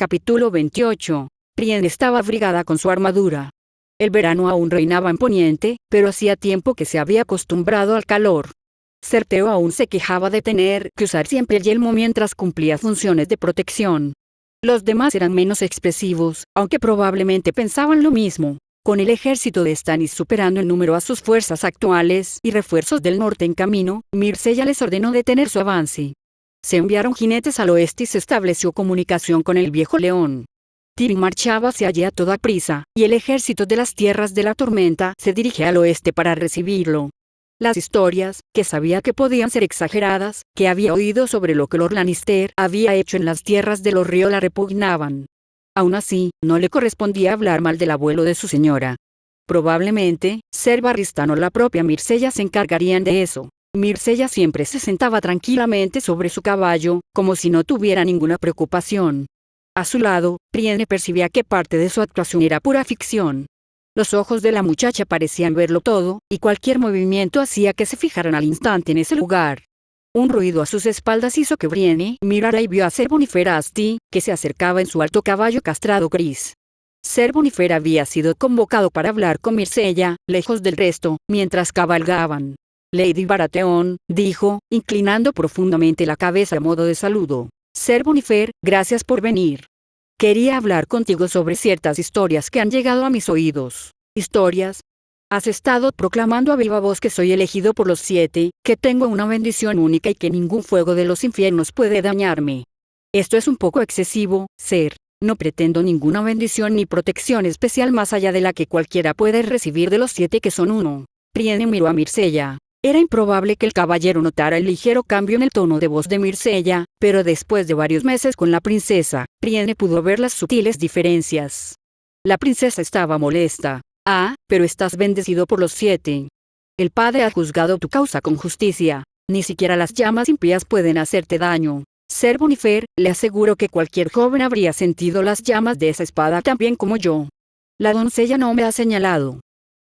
Capítulo 28. Brienne estaba abrigada con su armadura. El verano aún reinaba en Poniente, pero hacía tiempo que se había acostumbrado al calor. Certeo aún se quejaba de tener que usar siempre el yelmo mientras cumplía funciones de protección. Los demás eran menos expresivos, aunque probablemente pensaban lo mismo. Con el ejército de Stannis superando en número a sus fuerzas actuales y refuerzos del norte en camino, Myrcella les ordenó detener su avance. Se enviaron jinetes al oeste y se estableció comunicación con el viejo león. Tyrion marchaba hacia allí a toda prisa, y el ejército de las tierras de la tormenta se dirigía al oeste para recibirlo. Las historias, que sabía que podían ser exageradas, que había oído sobre lo que Lord Lannister había hecho en las tierras de los ríos la repugnaban. Aún así, no le correspondía hablar mal del abuelo de su señora. Probablemente, Ser Barristan o la propia Myrcella se encargarían de eso. Myrcella siempre se sentaba tranquilamente sobre su caballo, como si no tuviera ninguna preocupación. A su lado, Brienne percibía que parte de su actuación era pura ficción. Los ojos de la muchacha parecían verlo todo, y cualquier movimiento hacía que se fijaran al instante en ese lugar. Un ruido a sus espaldas hizo que Brienne mirara y vio a Ser Bonifer Asti, que se acercaba en su alto caballo castrado gris. Ser Bonifer había sido convocado para hablar con Myrcella, lejos del resto, mientras cabalgaban. Lady Baratheon, dijo, inclinando profundamente la cabeza a modo de saludo. Ser Bonifer, gracias por venir. Quería hablar contigo sobre ciertas historias que han llegado a mis oídos. ¿Historias? Has estado proclamando a viva voz que soy elegido por los 7, que tengo una bendición única y que ningún fuego de los infiernos puede dañarme. Esto es un poco excesivo, Ser. No pretendo ninguna bendición ni protección especial más allá de la que cualquiera puede recibir de los 7 que son uno. Brienne miró a Myrcella. Era improbable que el caballero notara el ligero cambio en el tono de voz de Myrcella, pero después de varios meses con la princesa, Brienne pudo ver las sutiles diferencias. La princesa estaba molesta. Ah, pero estás bendecido por los 7. El padre ha juzgado tu causa con justicia. Ni siquiera las llamas impías pueden hacerte daño. Ser Bonifer, le aseguro que cualquier joven habría sentido las llamas de esa espada tan bien como yo. La doncella no me ha señalado.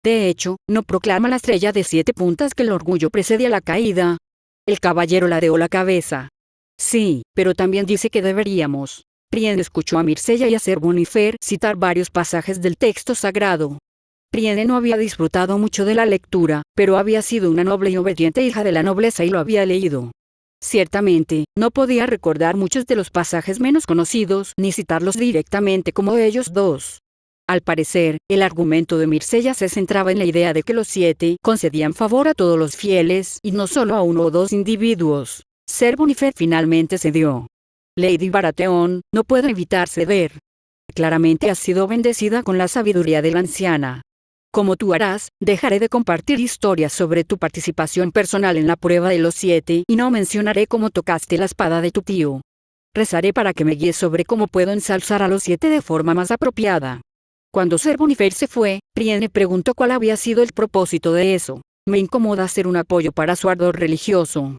De hecho, no proclama la estrella de 7 puntas que el orgullo precede a la caída. El caballero ladeó la cabeza. Sí, pero también dice que deberíamos. Brienne escuchó a Myrcella y a Ser Bonifer citar varios pasajes del texto sagrado. Brienne no había disfrutado mucho de la lectura, pero había sido una noble y obediente hija de la nobleza y lo había leído. Ciertamente, no podía recordar muchos de los pasajes menos conocidos ni citarlos directamente como ellos dos. Al parecer, el argumento de Myrcella se centraba en la idea de que los 7 concedían favor a todos los fieles y no solo a uno o dos individuos. Ser Bonifer finalmente cedió. Lady Baratheon, no puedo evitar ceder. Claramente has sido bendecida con la sabiduría de la anciana. Como tú harás, dejaré de compartir historias sobre tu participación personal en la prueba de los 7 y no mencionaré cómo tocaste la espada de tu tío. Rezaré para que me guíes sobre cómo puedo ensalzar a los 7 de forma más apropiada. Cuando Ser Bonifer se fue, Brienne preguntó cuál había sido el propósito de eso. Me incomoda ser un apoyo para su ardor religioso.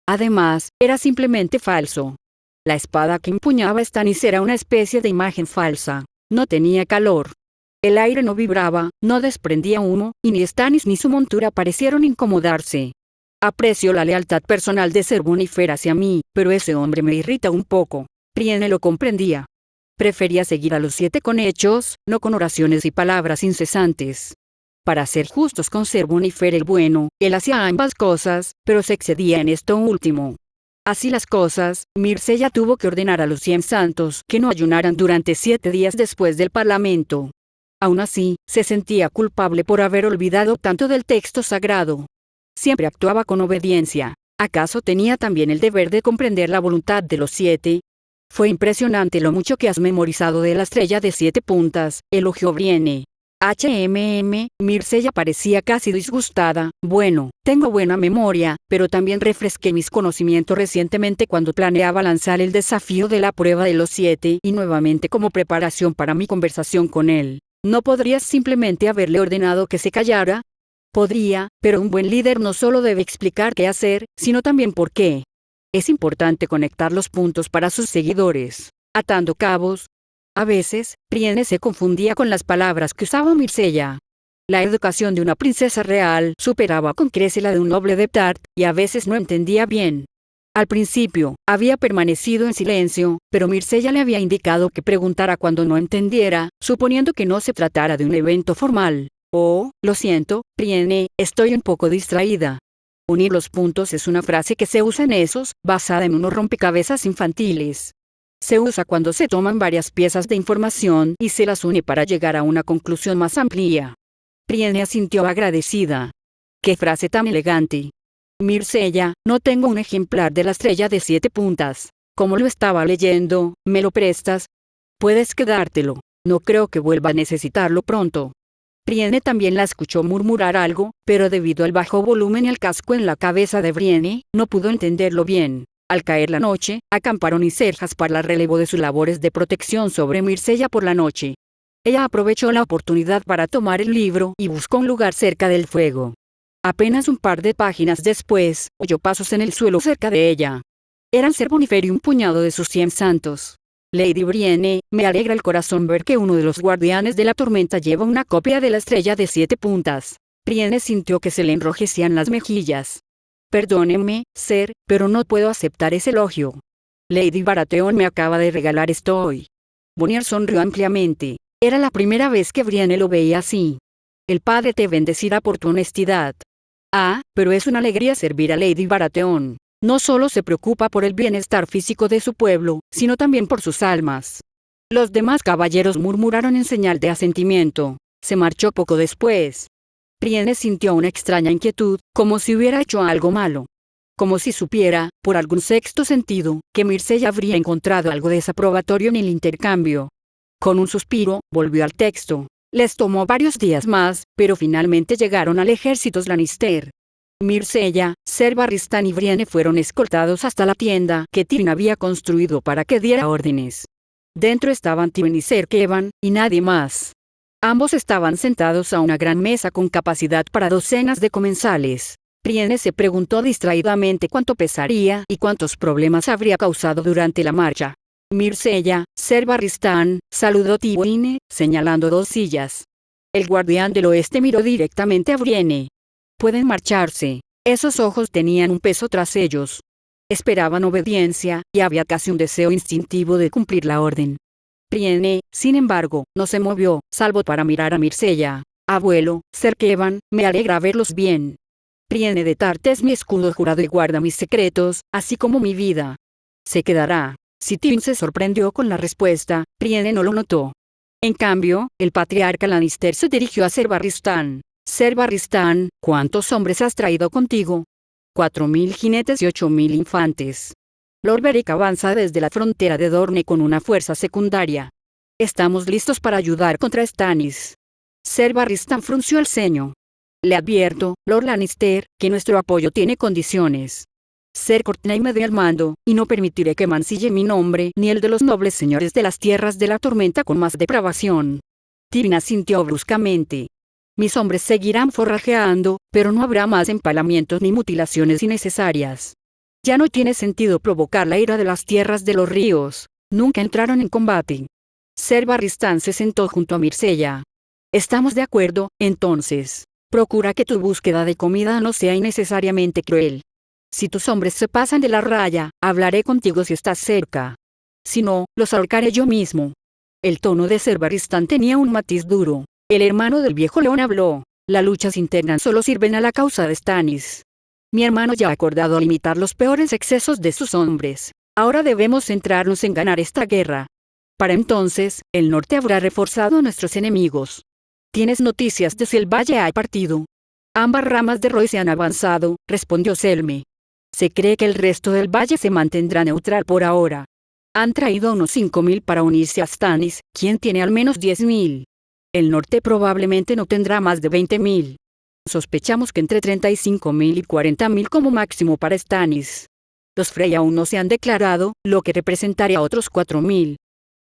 Además, era simplemente falso. La espada que empuñaba Stannis era una especie de imagen falsa. No tenía calor. El aire no vibraba, no desprendía humo, y ni Stannis ni su montura parecieron incomodarse. Aprecio la lealtad personal de Ser Bonifer hacia mí, pero ese hombre me irrita un poco. Brienne lo comprendía. Prefería seguir a los 7 con hechos, no con oraciones y palabras incesantes. Para ser justos con Ser Bonifer el bueno, él hacía ambas cosas, pero se excedía en esto último. Así las cosas, Myrcella tuvo que ordenar a los 100 santos que no ayunaran durante 7 días después del parlamento. Aún así, se sentía culpable por haber olvidado tanto del texto sagrado. Siempre actuaba con obediencia. ¿Acaso tenía también el deber de comprender la voluntad de los 7? Fue impresionante lo mucho que has memorizado de la estrella de 7 puntas, elogió Brienne. Myrcella parecía casi disgustada. Bueno, tengo buena memoria, pero también refresqué mis conocimientos recientemente cuando planeaba lanzar el desafío de la prueba de los 7 y nuevamente como preparación para mi conversación con él. ¿No podrías simplemente haberle ordenado que se callara? Podría, pero un buen líder no solo debe explicar qué hacer, sino también por qué. Es importante conectar los puntos para sus seguidores, atando cabos. A veces, Brienne se confundía con las palabras que usaba Myrcella. La educación de una princesa real superaba con creces la de un noble de Tart, y a veces no entendía bien. Al principio, había permanecido en silencio, pero Mircea le había indicado que preguntara cuando no entendiera, suponiendo que no se tratara de un evento formal. Oh, lo siento, Priene, estoy un poco distraída. Unir los puntos es una frase que se usa en esos, basada en unos rompecabezas infantiles. Se usa cuando se toman varias piezas de información y se las une para llegar a una conclusión más amplia. Priene asintió agradecida. ¡Qué frase tan elegante! Mircea, no tengo un ejemplar de la estrella de 7 puntas. Como lo estaba leyendo, ¿me lo prestas? Puedes quedártelo. No creo que vuelva a necesitarlo pronto. Brienne también la escuchó murmurar algo, pero debido al bajo volumen y al casco en la cabeza de Brienne, no pudo entenderlo bien. Al caer la noche, acamparon y Serjas para el relevo de sus labores de protección sobre Mircea por la noche. Ella aprovechó la oportunidad para tomar el libro y buscó un lugar cerca del fuego. Apenas un par de páginas después, oyó pasos en el suelo cerca de ella. Eran Ser Bonifer y un puñado de sus 100 santos. Lady Brienne, me alegra el corazón ver que uno de los guardianes de la tormenta lleva una copia de la estrella de 7 puntas. Brienne sintió que se le enrojecían las mejillas. Perdóneme, Ser, pero no puedo aceptar ese elogio. Lady Baratheon me acaba de regalar esto hoy. Bonnier sonrió ampliamente. Era la primera vez que Brienne lo veía así. El padre te bendecirá por tu honestidad. Ah, pero es una alegría servir a Lady Baratheon. No solo se preocupa por el bienestar físico de su pueblo, sino también por sus almas. Los demás caballeros murmuraron en señal de asentimiento. Se marchó poco después. Brienne sintió una extraña inquietud, como si hubiera hecho algo malo. Como si supiera, por algún sexto sentido, que Mircea habría encontrado algo desaprobatorio en el intercambio. Con un suspiro, volvió al texto. Les tomó varios días más, pero finalmente llegaron al ejército Lannister. Mircea, Ser Barristan y Brienne fueron escoltados hasta la tienda que Tyrion había construido para que diera órdenes. Dentro estaban Tyrion y Ser Kevan, y nadie más. Ambos estaban sentados a una gran mesa con capacidad para docenas de comensales. Brienne se preguntó distraídamente cuánto pesaría y cuántos problemas habría causado durante la marcha. Mircea, Ser Barristan, saludó Tywin, señalando 2 sillas. El guardián del oeste miró directamente a Brienne. Pueden marcharse. Esos ojos tenían un peso tras ellos. Esperaban obediencia, y había casi un deseo instintivo de cumplir la orden. Brienne, sin embargo, no se movió, salvo para mirar a Mircea. Abuelo, Ser Kevan, me alegra verlos bien. Brienne de Tarth es mi escudo jurado y guarda mis secretos, así como mi vida. Se quedará. Si Tyrion se sorprendió con la respuesta, Brienne no lo notó. En cambio, el patriarca Lannister se dirigió a Ser Barristan. Ser Barristan, ¿cuántos hombres has traído contigo? 4.000 jinetes y 8.000 infantes. Lord Beric avanza desde la frontera de Dorne con una fuerza secundaria. Estamos listos para ayudar contra Stannis. Ser Barristan frunció el ceño. Le advierto, Lord Lannister, que nuestro apoyo tiene condiciones. Ser Courtney me dé el mando, y no permitiré que mancille mi nombre ni el de los nobles señores de las tierras de la tormenta con más depravación. Tyrion asintió bruscamente. Mis hombres seguirán forrajeando, pero no habrá más empalamientos ni mutilaciones innecesarias. Ya no tiene sentido provocar la ira de las tierras de los ríos. Nunca entraron en combate. Ser Barristan se sentó junto a Mircea. Estamos de acuerdo, entonces. Procura que tu búsqueda de comida no sea innecesariamente cruel. Si tus hombres se pasan de la raya, hablaré contigo si estás cerca. Si no, los ahorcaré yo mismo. El tono de Ser Barristan tenía un matiz duro. El hermano del viejo león habló. Las luchas internas solo sirven a la causa de Stannis. Mi hermano ya ha acordado limitar los peores excesos de sus hombres. Ahora debemos centrarnos en ganar esta guerra. Para entonces, el norte habrá reforzado a nuestros enemigos. ¿Tienes noticias de si el valle ha partido? Ambas ramas de Roy se han avanzado, respondió Selmy. Se cree que el resto del valle se mantendrá neutral por ahora. Han traído unos 5.000 para unirse a Stannis, quien tiene al menos 10.000. El norte probablemente no tendrá más de 20.000. Sospechamos que entre 35.000 y 40.000 como máximo para Stannis. Los Frey aún no se han declarado, lo que representaría otros 4.000.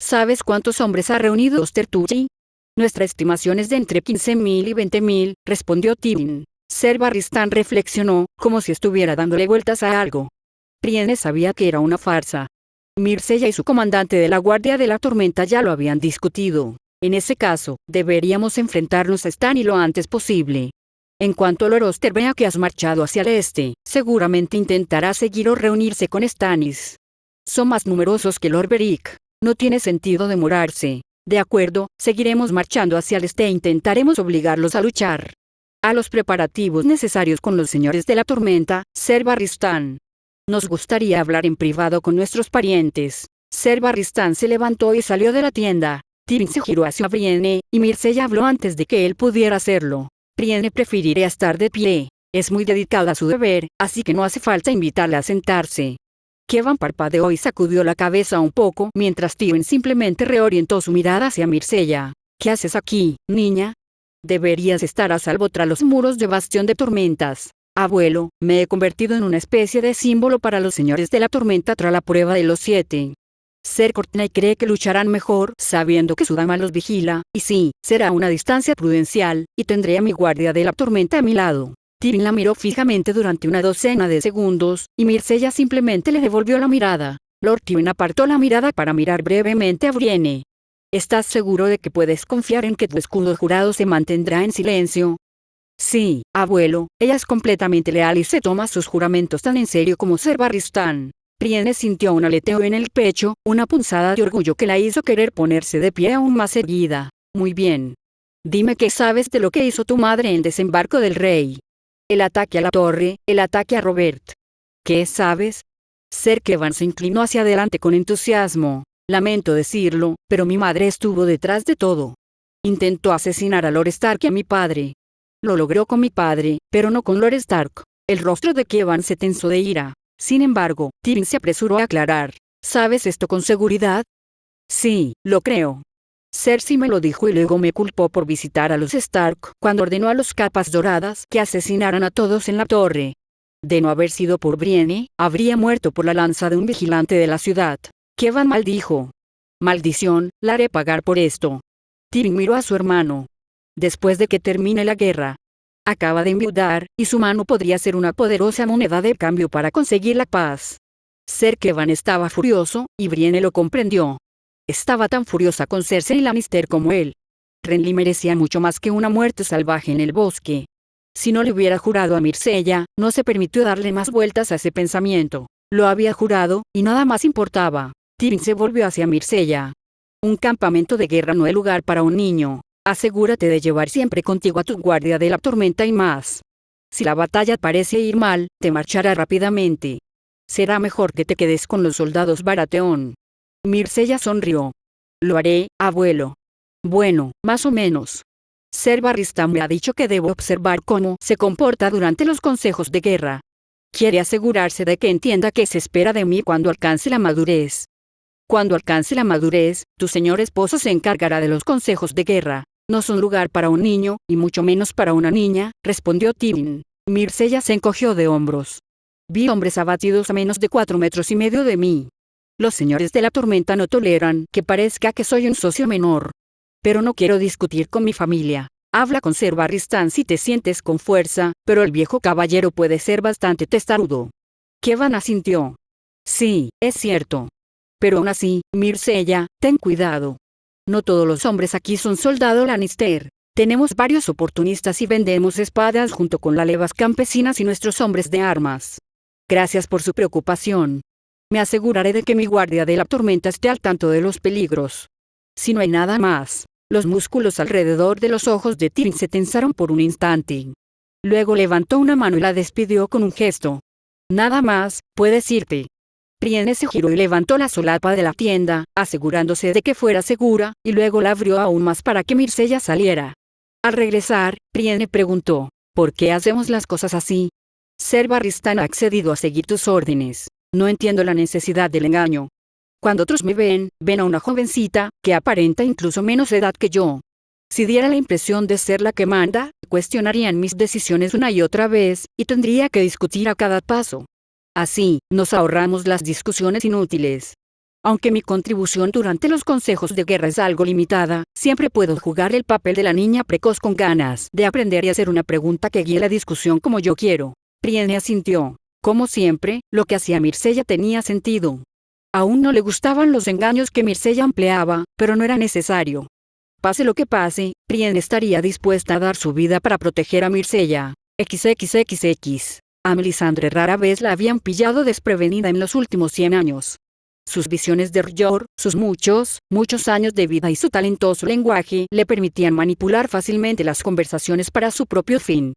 ¿Sabes cuántos hombres ha reunido Ostertuchi? Nuestra estimación es de entre 15.000 y 20.000, respondió Tyrion. Ser Barristan reflexionó, como si estuviera dándole vueltas a algo. Brienne sabía que era una farsa. Mircea y su comandante de la Guardia de la Tormenta ya lo habían discutido. En ese caso, deberíamos enfrentarnos a Stannis lo antes posible. En cuanto Loroster vea que has marchado hacia el este, seguramente intentará seguir o reunirse con Stannis. Son más numerosos que Lord Beric. No tiene sentido demorarse. De acuerdo, seguiremos marchando hacia el este e intentaremos obligarlos a luchar. A los preparativos necesarios con los señores de la tormenta, Ser Barristan. Nos gustaría hablar en privado con nuestros parientes. Ser Barristan se levantó y salió de la tienda. Tyrion se giró hacia Brienne, y Myrcella habló antes de que él pudiera hacerlo. Brienne preferiría estar de pie. Es muy dedicada a su deber, así que no hace falta invitarle a sentarse. Kevan parpadeó y sacudió la cabeza un poco mientras Tyrion simplemente reorientó su mirada hacia Myrcella. ¿Qué haces aquí, niña? Deberías estar a salvo tras los muros de Bastión de Tormentas. Abuelo, me he convertido en una especie de símbolo para los señores de la tormenta tras la prueba de los 7. Ser Courtney cree que lucharán mejor sabiendo que su dama los vigila, y sí, será una distancia prudencial, y tendré a mi guardia de la tormenta a mi lado. Tyrion la miró fijamente durante una docena de segundos, y Myrcella simplemente le devolvió la mirada. Lord Tyrion apartó la mirada para mirar brevemente a Brienne. ¿Estás seguro de que puedes confiar en que tu escudo jurado se mantendrá en silencio? Sí, abuelo, ella es completamente leal y se toma sus juramentos tan en serio como Ser Barristan. Brienne sintió un aleteo en el pecho, una punzada de orgullo que la hizo querer ponerse de pie aún más erguida. Muy bien. Dime qué sabes de lo que hizo tu madre en Desembarco del Rey. El ataque a la torre, el ataque a Robert. ¿Qué sabes? Ser Kevan se inclinó hacia adelante con entusiasmo. Lamento decirlo, pero mi madre estuvo detrás de todo. Intentó asesinar a Lord Stark y a mi padre. Lo logró con mi padre, pero no con Lord Stark. El rostro de Kevan se tensó de ira. Sin embargo, Tyrion se apresuró a aclarar. ¿Sabes esto con seguridad? Sí, lo creo. Cersei me lo dijo y luego me culpó por visitar a los Stark cuando ordenó a los Capas Doradas que asesinaran a todos en la torre. De no haber sido por Brienne, habría muerto por la lanza de un vigilante de la ciudad. Kevan maldijo. Maldición, la haré pagar por esto. Tyrion miró a su hermano. Después de que termine la guerra. Acaba de enviudar, y su mano podría ser una poderosa moneda de cambio para conseguir la paz. Ser Kevan estaba furioso, y Brienne lo comprendió. Estaba tan furiosa con Cersei Lannister como él. Renly merecía mucho más que una muerte salvaje en el bosque. Si no le hubiera jurado a Myrcella, no se permitió darle más vueltas a ese pensamiento. Lo había jurado, y nada más importaba. Tyrion se volvió hacia Myrcella. Un campamento de guerra no es lugar para un niño. Asegúrate de llevar siempre contigo a tu guardia de la tormenta y más. Si la batalla parece ir mal, te marchará rápidamente. Será mejor que te quedes con los soldados Baratheon. Myrcella sonrió. Lo haré, abuelo. Bueno, más o menos. Ser Barristan me ha dicho que debo observar cómo se comporta durante los consejos de guerra. Quiere asegurarse de que entienda qué se espera de mí cuando alcance la madurez. Cuando alcance la madurez, tu señor esposo se encargará de los consejos de guerra. No son lugar para un niño, y mucho menos para una niña, respondió Tyrion. Myrcella se encogió de hombros. Vi hombres abatidos a menos de 4,5 metros de mí. Los señores de la tormenta no toleran que parezca que soy un socio menor. Pero no quiero discutir con mi familia. Habla con Ser Barristan si te sientes con fuerza, pero el viejo caballero puede ser bastante testarudo. Kevan asintió. Sí, es cierto. Pero aún así, Myrcella, ten cuidado. No todos los hombres aquí son soldado Lannister. Tenemos varios oportunistas y vendemos espadas junto con las levas campesinas y nuestros hombres de armas. Gracias por su preocupación. Me aseguraré de que mi guardia de la tormenta esté al tanto de los peligros. Si no hay nada más. Los músculos alrededor de los ojos de Tyrion se tensaron por un instante. Luego levantó una mano y la despidió con un gesto. Nada más, puedes irte. Brienne se giró y levantó la solapa de la tienda, asegurándose de que fuera segura, y luego la abrió aún más para que Myrcella saliera. Al regresar, Brienne preguntó, ¿por qué hacemos las cosas así? Ser Barristan ha accedido a seguir tus órdenes. No entiendo la necesidad del engaño. Cuando otros me ven a una jovencita, que aparenta incluso menos edad que yo. Si diera la impresión de ser la que manda, cuestionarían mis decisiones una y otra vez, y tendría que discutir a cada paso. Así, nos ahorramos las discusiones inútiles. Aunque mi contribución durante los consejos de guerra es algo limitada, siempre puedo jugar el papel de la niña precoz con ganas de aprender y hacer una pregunta que guíe la discusión como yo quiero. Brienne asintió. Como siempre, lo que hacía Myrcella tenía sentido. Aún no le gustaban los engaños que Myrcella empleaba, pero no era necesario. Pase lo que pase, Brienne estaría dispuesta a dar su vida para proteger a Myrcella. XXXX. A Melisandre rara vez la habían pillado desprevenida en los últimos 100 años. Sus visiones de R'hllor, sus muchos años de vida y su talentoso lenguaje le permitían manipular fácilmente las conversaciones para su propio fin.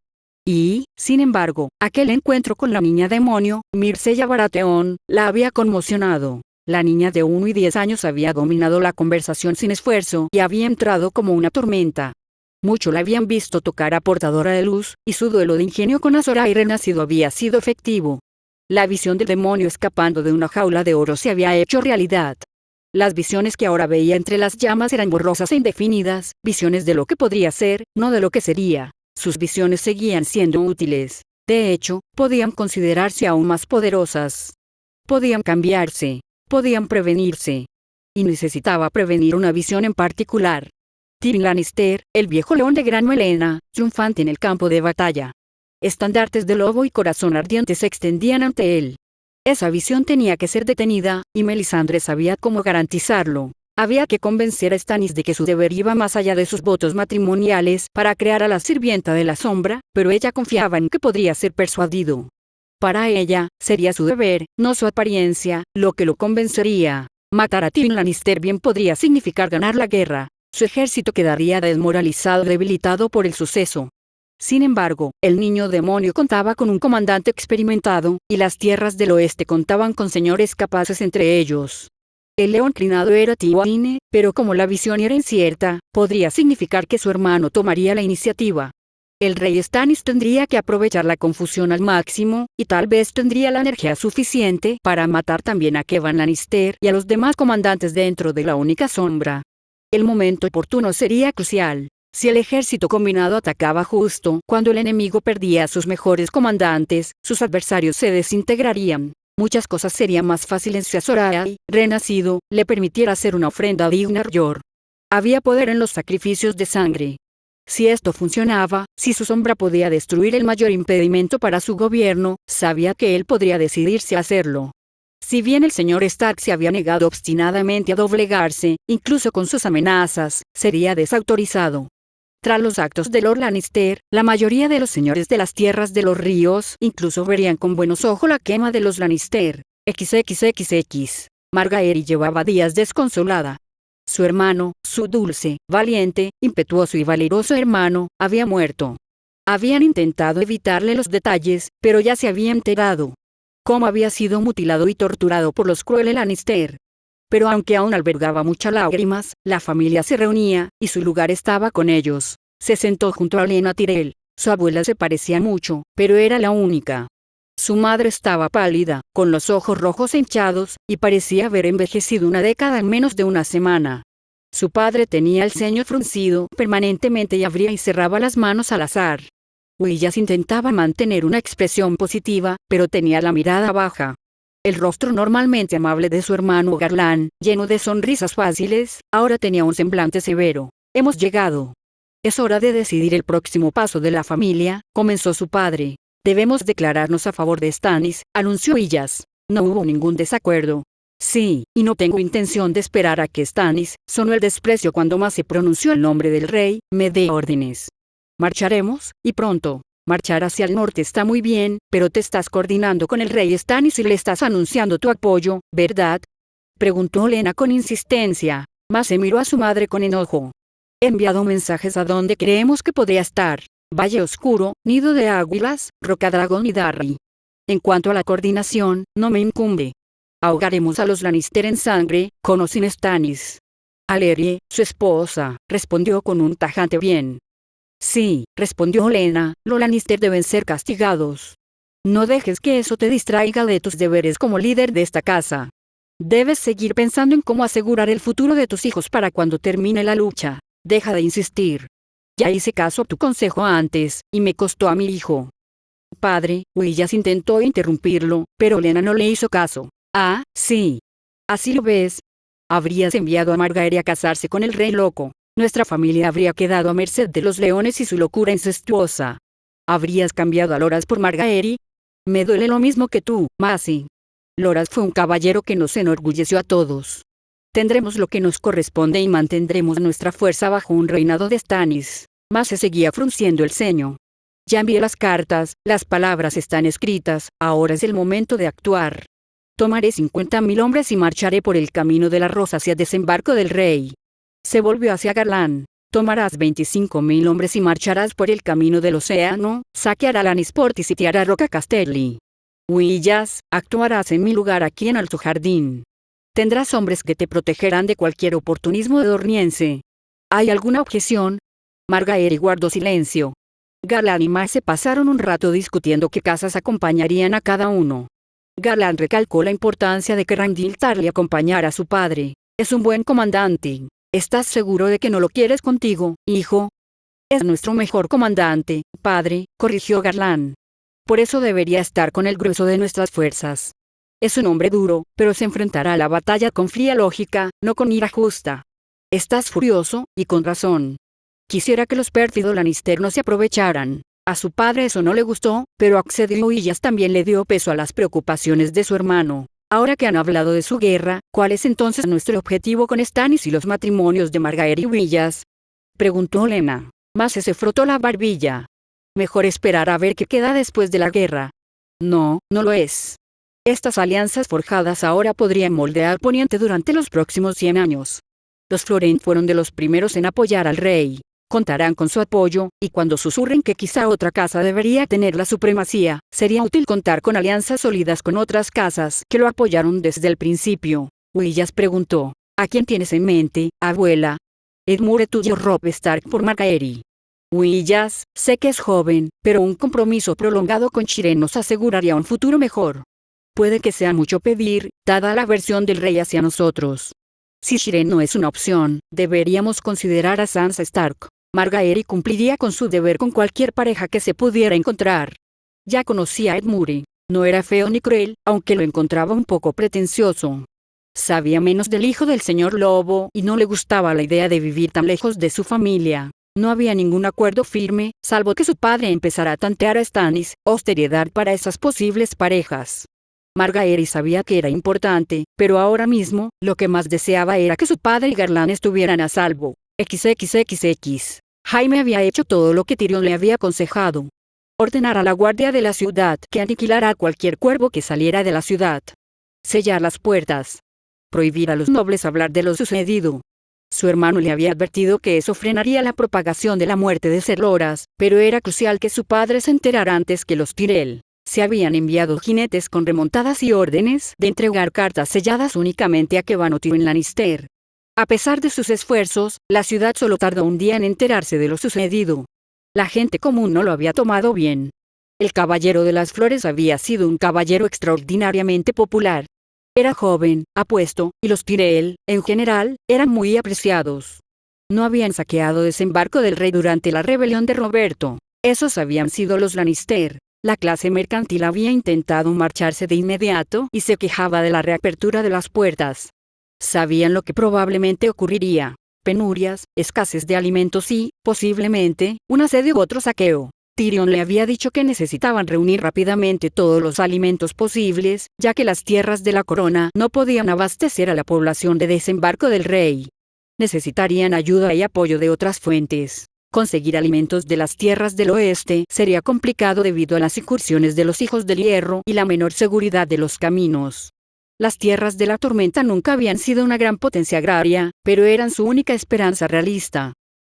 Y, sin embargo, aquel encuentro con la niña demonio, Myrcella Baratheon, la había conmocionado. La niña de 1 y 10 años había dominado la conversación sin esfuerzo y había entrado como una tormenta. Mucho la habían visto tocar a Portadora de Luz, y su duelo de ingenio con Azor Ahai renacido había sido efectivo. La visión del demonio escapando de una jaula de oro se había hecho realidad. Las visiones que ahora veía entre las llamas eran borrosas e indefinidas, visiones de lo que podría ser, no de lo que sería. Sus visiones seguían siendo útiles. De hecho, podían considerarse aún más poderosas. Podían cambiarse. Podían prevenirse. Y necesitaba prevenir una visión en particular. Tyrion Lannister, el viejo león de gran melena, triunfante en el campo de batalla. Estandartes de lobo y corazón ardiente se extendían ante él. Esa visión tenía que ser detenida, y Melisandre sabía cómo garantizarlo. Había que convencer a Stannis de que su deber iba más allá de sus votos matrimoniales para crear a la sirvienta de la sombra, pero ella confiaba en que podría ser persuadido. Para ella, sería su deber, no su apariencia, lo que lo convencería. Matar a Tyrion Lannister bien podría significar ganar la guerra. Su ejército quedaría desmoralizado y debilitado por el suceso. Sin embargo, el niño demonio contaba con un comandante experimentado, y las tierras del oeste contaban con señores capaces entre ellos. El león crinado era Tywin, pero como la visión era incierta, podría significar que su hermano tomaría la iniciativa. El rey Stannis tendría que aprovechar la confusión al máximo, y tal vez tendría la energía suficiente para matar también a Kevan Lannister y a los demás comandantes dentro de la única sombra. El momento oportuno sería crucial. Si el ejército combinado atacaba justo cuando el enemigo perdía a sus mejores comandantes, sus adversarios se desintegrarían. Muchas cosas serían más fáciles si Azor Ahai, renacido, le permitiera hacer una ofrenda digna a R'hllor. Había poder en los sacrificios de sangre. Si esto funcionaba, si su sombra podía destruir el mayor impedimento para su gobierno, sabía que él podría decidirse a hacerlo. Si bien el señor Stark se había negado obstinadamente a doblegarse, incluso con sus amenazas, sería desautorizado. Tras los actos de Lord Lannister, la mayoría de los señores de las tierras de los ríos incluso verían con buenos ojos la quema de los Lannister. XXXX. Margaery llevaba días desconsolada. Su hermano, su dulce, valiente, impetuoso y valeroso hermano, había muerto. Habían intentado evitarle los detalles, pero ya se había enterado. Cómo había sido mutilado y torturado por los crueles Lannister. Pero aunque aún albergaba muchas lágrimas, la familia se reunía, y su lugar estaba con ellos. Se sentó junto a Lena Tyrell. Su abuela se parecía mucho, pero era la única. Su madre estaba pálida, con los ojos rojos e hinchados, y parecía haber envejecido una década en menos de una semana. Su padre tenía el ceño fruncido permanentemente y abría y cerraba las manos al azar. Willas intentaba mantener una expresión positiva, pero tenía la mirada baja. El rostro normalmente amable de su hermano Garland, lleno de sonrisas fáciles, ahora tenía un semblante severo. Hemos llegado. Es hora de decidir el próximo paso de la familia, comenzó su padre. Debemos declararnos a favor de Stannis, anunció Willas. No hubo ningún desacuerdo. Sí, y no tengo intención de esperar a que Stannis, sonó el desprecio cuando más se pronunció el nombre del rey, me dé órdenes. Marcharemos, y pronto. Marchar hacia el norte está muy bien, pero te estás coordinando con el rey Stannis y le estás anunciando tu apoyo, ¿verdad? Preguntó Lena con insistencia. Mas se miró a su madre con enojo. He enviado mensajes a donde creemos que podría estar. Valle Oscuro, Nido de Águilas, Rocadragón y Darry. En cuanto a la coordinación, no me incumbe. Ahogaremos a los Lannister en sangre, con o sin Stannis. Allery, su esposa, respondió con un tajante bien. Sí, respondió Lena, los Lannister deben ser castigados. No dejes que eso te distraiga de tus deberes como líder de esta casa. Debes seguir pensando en cómo asegurar el futuro de tus hijos para cuando termine la lucha. Deja de insistir. Ya hice caso a tu consejo antes, y me costó a mi hijo. Padre, Willas intentó interrumpirlo, pero Lena no le hizo caso. Ah, sí. Así lo ves. Habrías enviado a Margaery a casarse con el rey loco. Nuestra familia habría quedado a merced de los leones y su locura incestuosa. ¿Habrías cambiado a Loras por Margaery? Me duele lo mismo que tú, Maisie. Loras fue un caballero que nos enorgulleció a todos. Tendremos lo que nos corresponde y mantendremos nuestra fuerza bajo un reinado de Stannis. Mas se seguía frunciendo el ceño. Ya envié las cartas, las palabras están escritas, ahora es el momento de actuar. Tomaré 50.000 hombres y marcharé por el camino de la Rosa hacia desembarco del rey. Se volvió hacia Garland. Tomarás 25.000 hombres y marcharás por el camino del océano, saqueará Lannisport y sitiará Roca Castelli. Huillas, actuarás en mi lugar aquí en Alto Jardín. Tendrás hombres que te protegerán de cualquier oportunismo de Dorniense. ¿Hay alguna objeción? Margaery guardó silencio. Garland y Mar se pasaron un rato discutiendo qué casas acompañarían a cada uno. Garland recalcó la importancia de que Randyll Tarly acompañara a su padre. Es un buen comandante. ¿Estás seguro de que no lo quieres contigo, hijo? Es nuestro mejor comandante, padre, corrigió Garland. Por eso debería estar con el grueso de nuestras fuerzas. Es un hombre duro, pero se enfrentará a la batalla con fría lógica, no con ira justa. Estás furioso, y con razón. Quisiera que los pérfidos Lannister no se aprovecharan. A su padre eso no le gustó, pero accedió y Huillas también le dio peso a las preocupaciones de su hermano. Ahora que han hablado de su guerra, ¿cuál es entonces nuestro objetivo con Stannis y los matrimonios de Margaery y Huillas? Preguntó Lena. Mace se frotó la barbilla. Mejor esperar a ver qué queda después de la guerra. No, no lo es. Estas alianzas forjadas ahora podrían moldear Poniente durante los próximos 100 años. Los Florent fueron de los primeros en apoyar al rey. Contarán con su apoyo, y cuando susurren que quizá otra casa debería tener la supremacía, sería útil contar con alianzas sólidas con otras casas que lo apoyaron desde el principio. Huillas preguntó, ¿a quién tienes en mente, abuela? Edmure tuyo Robb Stark por Margaery. Huillas, sé que es joven, pero un compromiso prolongado con Shireen nos aseguraría un futuro mejor. Puede que sea mucho pedir, dada la aversión del rey hacia nosotros. Si Shireen no es una opción, deberíamos considerar a Sansa Stark. Margaery cumpliría con su deber con cualquier pareja que se pudiera encontrar. Ya conocía a Edmure. No era feo ni cruel, aunque lo encontraba un poco pretencioso. Sabía menos del hijo del señor Lobo y no le gustaba la idea de vivir tan lejos de su familia. No había ningún acuerdo firme, salvo que su padre empezara a tantear a Stannis, austeridad para esas posibles parejas. Margaery sabía que era importante, pero ahora mismo, lo que más deseaba era que su padre y Garland estuvieran a salvo. XXXX. Jaime había hecho todo lo que Tyrion le había aconsejado. Ordenar a la guardia de la ciudad que aniquilara a cualquier cuervo que saliera de la ciudad. Sellar las puertas. Prohibir a los nobles hablar de lo sucedido. Su hermano le había advertido que eso frenaría la propagación de la muerte de Ser Loras, pero era crucial que su padre se enterara antes que los Tyrell. Se habían enviado jinetes con remontadas y órdenes de entregar cartas selladas únicamente a Kevan o Tyrion Lannister. A pesar de sus esfuerzos, la ciudad solo tardó un día en enterarse de lo sucedido. La gente común no lo había tomado bien. El Caballero de las Flores había sido un caballero extraordinariamente popular. Era joven, apuesto, y los Tyrell, en general, eran muy apreciados. No habían saqueado desembarco del rey durante la rebelión de Roberto. Esos habían sido los Lannister. La clase mercantil había intentado marcharse de inmediato y se quejaba de la reapertura de las puertas. Sabían lo que probablemente ocurriría. Penurias, escasez de alimentos y, posiblemente, un asedio u otro saqueo. Tyrion le había dicho que necesitaban reunir rápidamente todos los alimentos posibles, ya que las tierras de la corona no podían abastecer a la población de desembarco del rey. Necesitarían ayuda y apoyo de otras fuentes. Conseguir alimentos de las tierras del oeste sería complicado debido a las incursiones de los hijos del hierro y la menor seguridad de los caminos. Las tierras de la tormenta nunca habían sido una gran potencia agraria, pero eran su única esperanza realista.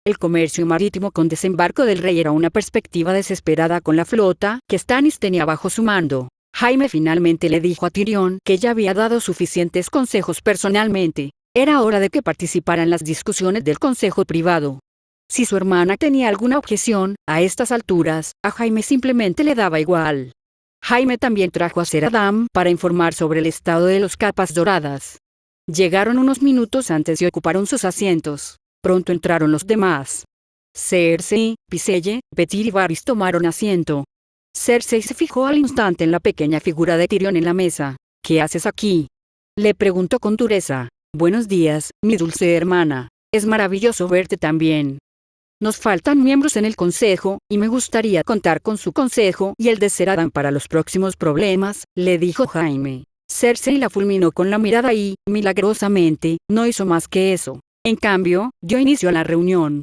El comercio marítimo con desembarco del rey era una perspectiva desesperada con la flota que Stannis tenía bajo su mando. Jaime finalmente le dijo a Tyrion que ya había dado suficientes consejos personalmente. Era hora de que participara en las discusiones del consejo privado. Si su hermana tenía alguna objeción, a estas alturas, a Jaime simplemente le daba igual. Jaime también trajo a Ser Adam para informar sobre el estado de los capas doradas. Llegaron unos minutos antes y ocuparon sus asientos. Pronto entraron los demás. Cersei, Viselle, Petyr y Varys tomaron asiento. Cersei se fijó al instante en la pequeña figura de Tyrion en la mesa. ¿Qué haces aquí?, le preguntó con dureza. Buenos días, mi dulce hermana. Es maravilloso verte también. Nos faltan miembros en el consejo, y me gustaría contar con su consejo y el de Ser Adam para los próximos problemas, le dijo Jaime. Cersei la fulminó con la mirada y, milagrosamente, no hizo más que eso. En cambio, dio inicio a la reunión.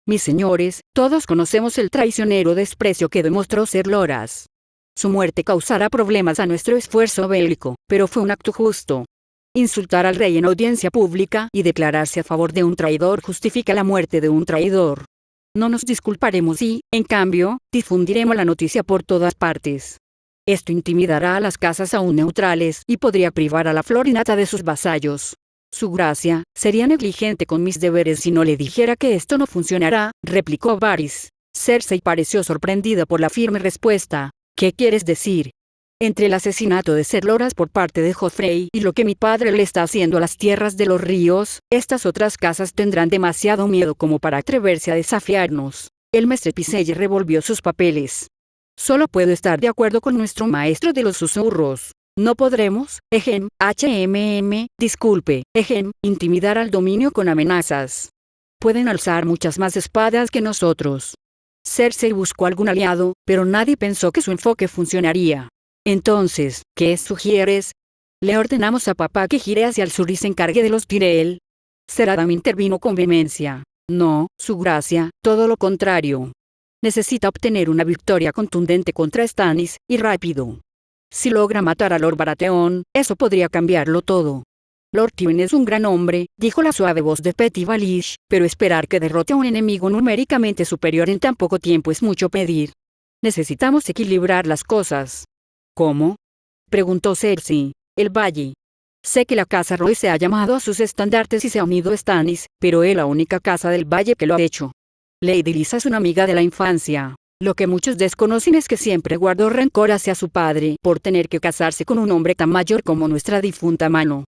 Mis señores, todos conocemos el traicionero desprecio que demostró Ser Loras. Su muerte causará problemas a nuestro esfuerzo bélico, pero fue un acto justo. Insultar al rey en audiencia pública y declararse a favor de un traidor justifica la muerte de un traidor. No nos disculparemos y, en cambio, difundiremos la noticia por todas partes. Esto intimidará a las casas aún neutrales y podría privar a la Florinata de sus vasallos. Su gracia, sería negligente con mis deberes si no le dijera que esto no funcionará, replicó Varys. Cersei pareció sorprendida por la firme respuesta. ¿Qué quieres decir? Entre el asesinato de Ser Loras por parte de Joffrey y lo que mi padre le está haciendo a las tierras de los ríos, estas otras casas tendrán demasiado miedo como para atreverse a desafiarnos. El mestre Pycelle revolvió sus papeles. Solo puedo estar de acuerdo con nuestro maestro de los susurros. No podremos, disculpe, intimidar al dominio con amenazas. Pueden alzar muchas más espadas que nosotros. Cersei buscó algún aliado, pero nadie pensó que su enfoque funcionaría. Entonces, ¿qué sugieres? Le ordenamos a papá que gire hacia el sur y se encargue de los Tyrell. Ser Adam intervino con vehemencia. No, su gracia, todo lo contrario. Necesita obtener una victoria contundente contra Stannis, y rápido. Si logra matar a Lord Baratheon, eso podría cambiarlo todo. Lord Tywin es un gran hombre, dijo la suave voz de Petty Baelish, pero esperar que derrote a un enemigo numéricamente superior en tan poco tiempo es mucho pedir. Necesitamos equilibrar las cosas. ¿Cómo? Preguntó Cersei. El valle. Sé que la casa Royce ha llamado a sus estandartes y se ha unido a Stannis, pero es la única casa del valle que lo ha hecho. Lady Lysa es una amiga de la infancia. Lo que muchos desconocen es que siempre guardó rencor hacia su padre por tener que casarse con un hombre tan mayor como nuestra difunta mano.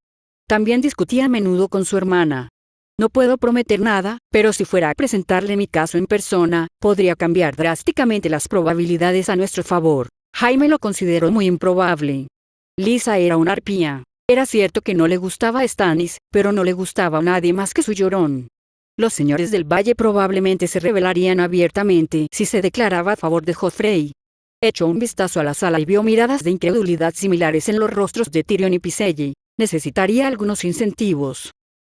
También discutía a menudo con su hermana. No puedo prometer nada, pero si fuera a presentarle mi caso en persona, podría cambiar drásticamente las probabilidades a nuestro favor. Jaime lo consideró muy improbable. Lysa era una arpía. Era cierto que no le gustaba a Stannis, pero no le gustaba a nadie más que su llorón. Los señores del valle probablemente se rebelarían abiertamente si se declaraba a favor de Joffrey. Echó un vistazo a la sala y vio miradas de incredulidad similares en los rostros de Tyrion y Pycelle. Necesitaría algunos incentivos.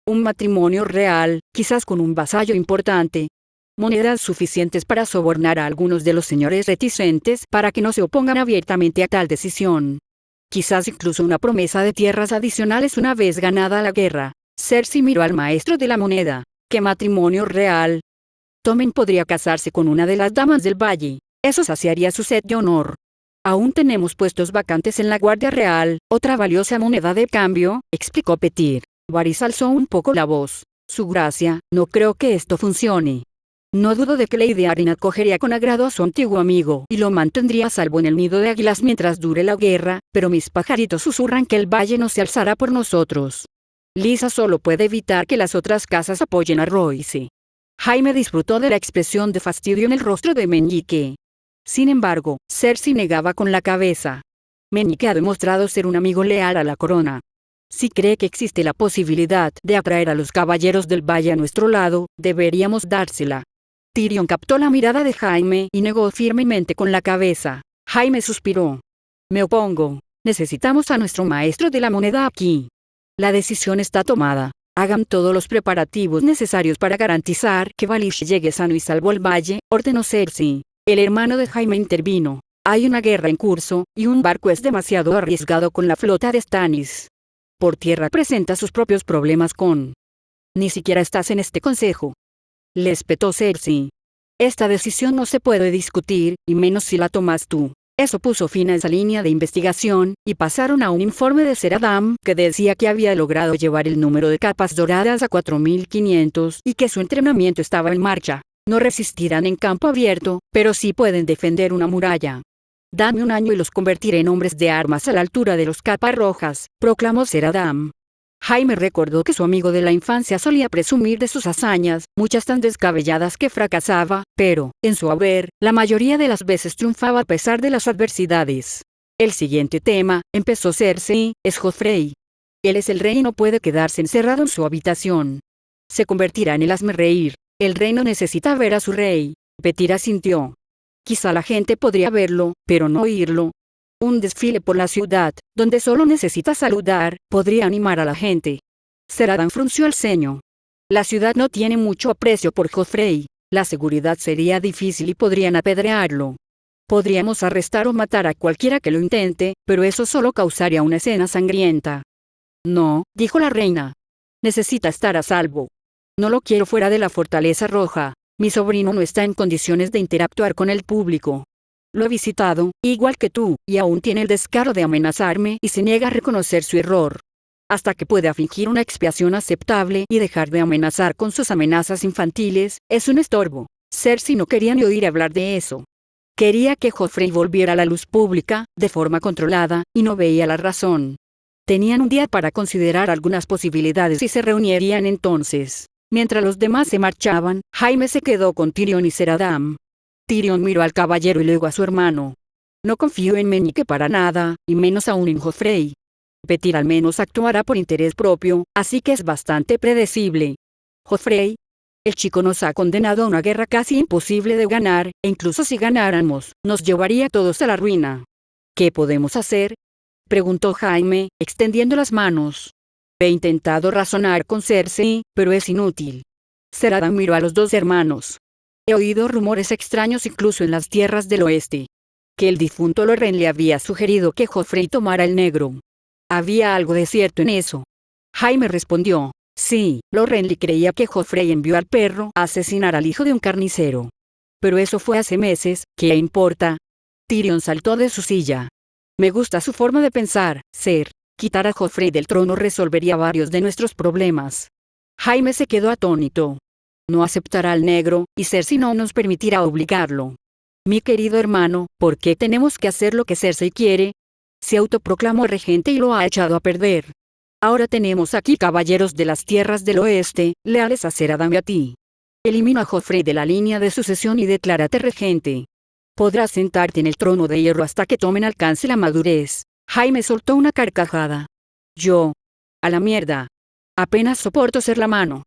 Un matrimonio real, quizás con un vasallo importante. Monedas suficientes para sobornar a algunos de los señores reticentes para que no se opongan abiertamente a tal decisión. Quizás incluso una promesa de tierras adicionales una vez ganada la guerra. Cersei miró al maestro de la moneda. ¿Qué matrimonio real? Tommen podría casarse con una de las damas del valle. Eso saciaría su sed de honor. Aún tenemos puestos vacantes en la Guardia Real, otra valiosa moneda de cambio, explicó Petyr. Varys alzó un poco la voz. Su gracia, no creo que esto funcione. No dudo de que Lady Arryn acogería con agrado a su antiguo amigo y lo mantendría a salvo en el nido de águilas mientras dure la guerra, pero mis pajaritos susurran que el valle no se alzará por nosotros. Lysa solo puede evitar que las otras casas apoyen a Royce. Jaime disfrutó de la expresión de fastidio en el rostro de Meñique. Sin embargo, Cersei negaba con la cabeza. Meñique ha demostrado ser un amigo leal a la corona. Si cree que existe la posibilidad de atraer a los caballeros del valle a nuestro lado, deberíamos dársela. Tyrion captó la mirada de Jaime y negó firmemente con la cabeza. Jaime suspiró. Me opongo. Necesitamos a nuestro maestro de la moneda aquí. La decisión está tomada. Hagan todos los preparativos necesarios para garantizar que Baelish llegue sano y salvo al valle, ordenó Cersei. El hermano de Jaime intervino. Hay una guerra en curso, y un barco es demasiado arriesgado con la flota de Stannis. Por tierra presenta sus propios problemas con... Ni siquiera estás en este consejo. Le espetó Cersei. Esta decisión no se puede discutir, y menos si la tomas tú. Eso puso fin a esa línea de investigación, y pasaron a un informe de Ser Adam que decía que había logrado llevar el número de capas doradas a 4500 y que su entrenamiento estaba en marcha. No resistirán en campo abierto, pero sí pueden defender una muralla. Dame un año y los convertiré en hombres de armas a la altura de los capas rojas, proclamó Ser Adam. Jaime recordó que su amigo de la infancia solía presumir de sus hazañas, muchas tan descabelladas que fracasaba, pero, en su haber, la mayoría de las veces triunfaba a pesar de las adversidades. El siguiente tema, empezó Cersei, es Joffrey. Él es el rey y no puede quedarse encerrado en su habitación. Se convertirá en el hazmerreír. El reino necesita ver a su rey. Petyr asintió. Quizá la gente podría verlo, pero no oírlo. Un desfile por la ciudad, donde solo necesita saludar, podría animar a la gente. Seradan frunció el ceño. La ciudad no tiene mucho aprecio por Joffrey. La seguridad sería difícil y podrían apedrearlo. Podríamos arrestar o matar a cualquiera que lo intente, pero eso solo causaría una escena sangrienta. No, dijo la reina. Necesita estar a salvo. No lo quiero fuera de la Fortaleza Roja. Mi sobrino no está en condiciones de interactuar con el público. Lo he visitado, igual que tú, y aún tiene el descaro de amenazarme y se niega a reconocer su error. Hasta que pueda fingir una expiación aceptable y dejar de amenazar con sus amenazas infantiles, es un estorbo. Cersei no quería ni oír hablar de eso. Quería que Joffrey volviera a la luz pública, de forma controlada, y no veía la razón. Tenían un día para considerar algunas posibilidades y se reunirían entonces. Mientras los demás se marchaban, Jaime se quedó con Tyrion y Seradan. Tyrion miró al caballero y luego a su hermano. No confío en Meñique para nada, y menos aún en Joffrey. Petyr al menos actuará por interés propio, así que es bastante predecible. Joffrey. El chico nos ha condenado a una guerra casi imposible de ganar, e incluso si ganáramos, nos llevaría a todos a la ruina. ¿Qué podemos hacer?, preguntó Jaime, extendiendo las manos. He intentado razonar con Cersei, pero es inútil. Seradan miró a los dos hermanos. He oído rumores extraños incluso en las tierras del oeste. Que el difunto Loren le había sugerido que Joffrey tomara el negro. Había algo de cierto en eso. Jaime respondió. Sí, Lorenly creía que Joffrey envió al perro a asesinar al hijo de un carnicero. Pero eso fue hace meses, ¿qué importa? Tyrion saltó de su silla. Me gusta su forma de pensar, Ser. Quitar a Joffrey del trono resolvería varios de nuestros problemas. Jaime se quedó atónito. No aceptará al negro, y Cersei no nos permitirá obligarlo. Mi querido hermano, ¿por qué tenemos que hacer lo que Cersei quiere? Se autoproclamó regente y lo ha echado a perder. Ahora tenemos aquí caballeros de las tierras del oeste, leales a Seradan y a ti. Elimina a Joffrey de la línea de sucesión y declárate regente. Podrás sentarte en el trono de hierro hasta que tomen alcance la madurez. Jaime soltó una carcajada. Yo. A la mierda. Apenas soporto ser la mano.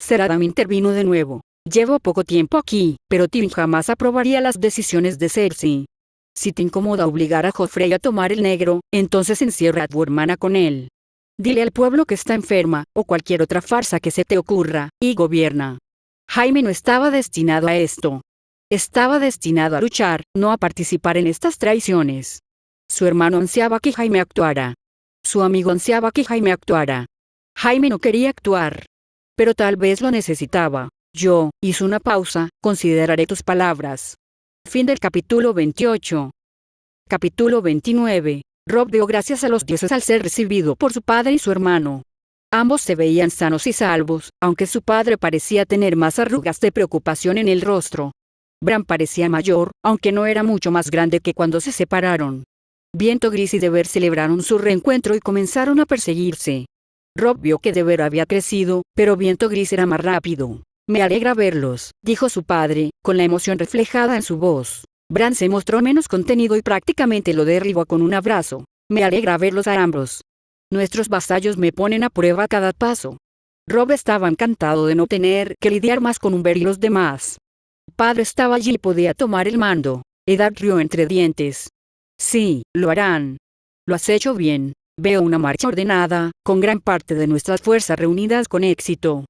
Seradan intervino de nuevo. Llevo poco tiempo aquí, pero Tyrion jamás aprobaría las decisiones de Cersei. Si te incomoda obligar a Joffrey a tomar el negro, entonces encierra a tu hermana con él. Dile al pueblo que está enferma, o cualquier otra farsa que se te ocurra, y gobierna. Jaime no estaba destinado a esto. Estaba destinado a luchar, no a participar en estas traiciones. Su hermano ansiaba que Jaime actuara. Su amigo ansiaba que Jaime actuara. Jaime no quería actuar. Pero tal vez lo necesitaba. Yo, hizo una pausa, consideraré tus palabras. Fin del capítulo 28. Capítulo 29. Robb dio gracias a los dioses al ser recibido por su padre y su hermano. Ambos se veían sanos y salvos, aunque su padre parecía tener más arrugas de preocupación en el rostro. Bran parecía mayor, aunque no era mucho más grande que cuando se separaron. Viento Gris y Deber celebraron su reencuentro y comenzaron a perseguirse. Robb vio que Deber había crecido, pero Viento Gris era más rápido. Me alegra verlos, dijo su padre, con la emoción reflejada en su voz. Bran se mostró menos contenido y prácticamente lo derribó con un abrazo. Me alegra verlos a ambos. Nuestros vasallos me ponen a prueba a cada paso. Robb estaba encantado de no tener que lidiar más con Umber y los demás. Padre estaba allí y podía tomar el mando. Eddard rió entre dientes. Sí, lo harán. Lo has hecho bien. Veo una marcha ordenada, con gran parte de nuestras fuerzas reunidas con éxito.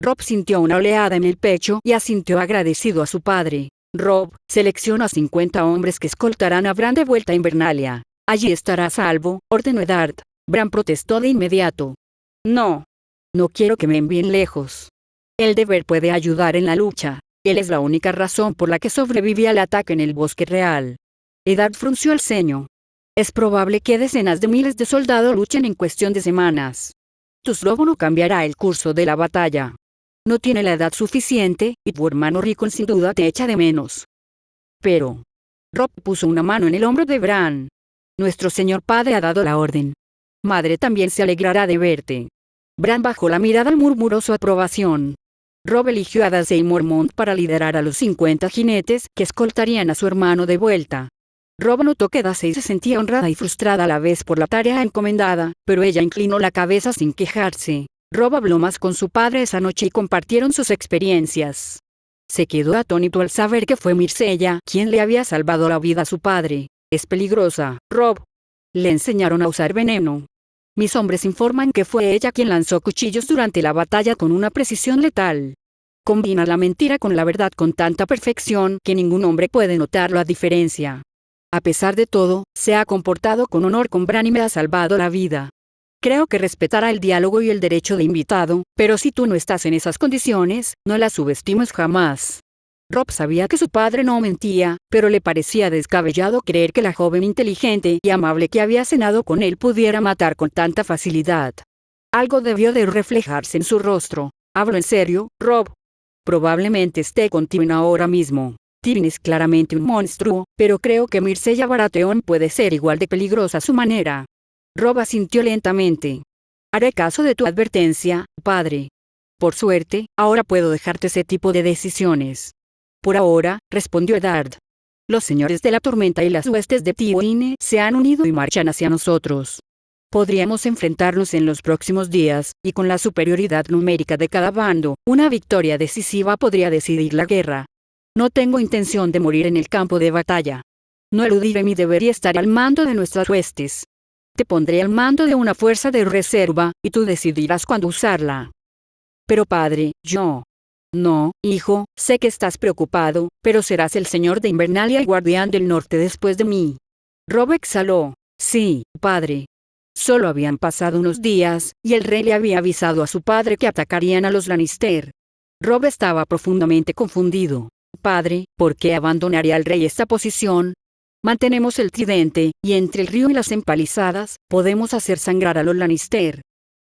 Robb sintió una oleada en el pecho y asintió agradecido a su padre. Robb, selecciona 50 hombres que escoltarán a Bran de vuelta a Invernalia. Allí estará a salvo, ordenó Eddard. Bran protestó de inmediato. No. No quiero que me envíen lejos. El Deber puede ayudar en la lucha. Él es la única razón por la que sobreviví al ataque en el Bosque Real. Eddard frunció el ceño. Es probable que decenas de miles de soldados luchen en cuestión de semanas. Tu lobo no cambiará el curso de la batalla. No tiene la edad suficiente, y tu hermano Rickon sin duda te echa de menos. Pero... Robb puso una mano en el hombro de Bran. Nuestro señor padre ha dado la orden. Madre también se alegrará de verte. Bran bajó la mirada y murmuró su aprobación. Robb eligió a Dace y Mormont para liderar a los 50 jinetes que escoltarían a su hermano de vuelta. Robb notó que Dace se sentía honrada y frustrada a la vez por la tarea encomendada, pero ella inclinó la cabeza sin quejarse. Robb habló más con su padre esa noche y compartieron sus experiencias. Se quedó atónito al saber que fue Myrcella quien le había salvado la vida a su padre. Es peligrosa, Robb. Le enseñaron a usar veneno. Mis hombres informan que fue ella quien lanzó cuchillos durante la batalla con una precisión letal. Combina la mentira con la verdad con tanta perfección que ningún hombre puede notar la diferencia. A pesar de todo, se ha comportado con honor con Bran y me ha salvado la vida. Creo que respetará el diálogo y el derecho de invitado, pero si tú no estás en esas condiciones, no la subestimes jamás. Robb sabía que su padre no mentía, pero le parecía descabellado creer que la joven inteligente y amable que había cenado con él pudiera matar con tanta facilidad. Algo debió de reflejarse en su rostro. Hablo en serio, Robb. Probablemente esté con Tywin ahora mismo. Tywin es claramente un monstruo, pero creo que Myrcella Baratheon puede ser igual de peligrosa a su manera. Robb asintió lentamente. Haré caso de tu advertencia, padre. Por suerte, ahora puedo dejarte ese tipo de decisiones. Por ahora, respondió Eddard. Los señores de la tormenta y las huestes de Tywin se han unido y marchan hacia nosotros. Podríamos enfrentarnos en los próximos días, y con la superioridad numérica de cada bando, una victoria decisiva podría decidir la guerra. No tengo intención de morir en el campo de batalla. No eludiré mi deber y estaré al mando de nuestras huestes. Te pondré al mando de una fuerza de reserva, y tú decidirás cuándo usarla. Pero padre, yo... No, hijo, sé que estás preocupado, pero serás el señor de Invernalia y guardián del norte después de mí. Robb exhaló. Sí, padre. Solo habían pasado unos días, y el rey le había avisado a su padre que atacarían a los Lannister. Robb estaba profundamente confundido. Padre, ¿por qué abandonaría al rey esta posición? Mantenemos el tridente, y entre el río y las empalizadas, podemos hacer sangrar a los Lannister.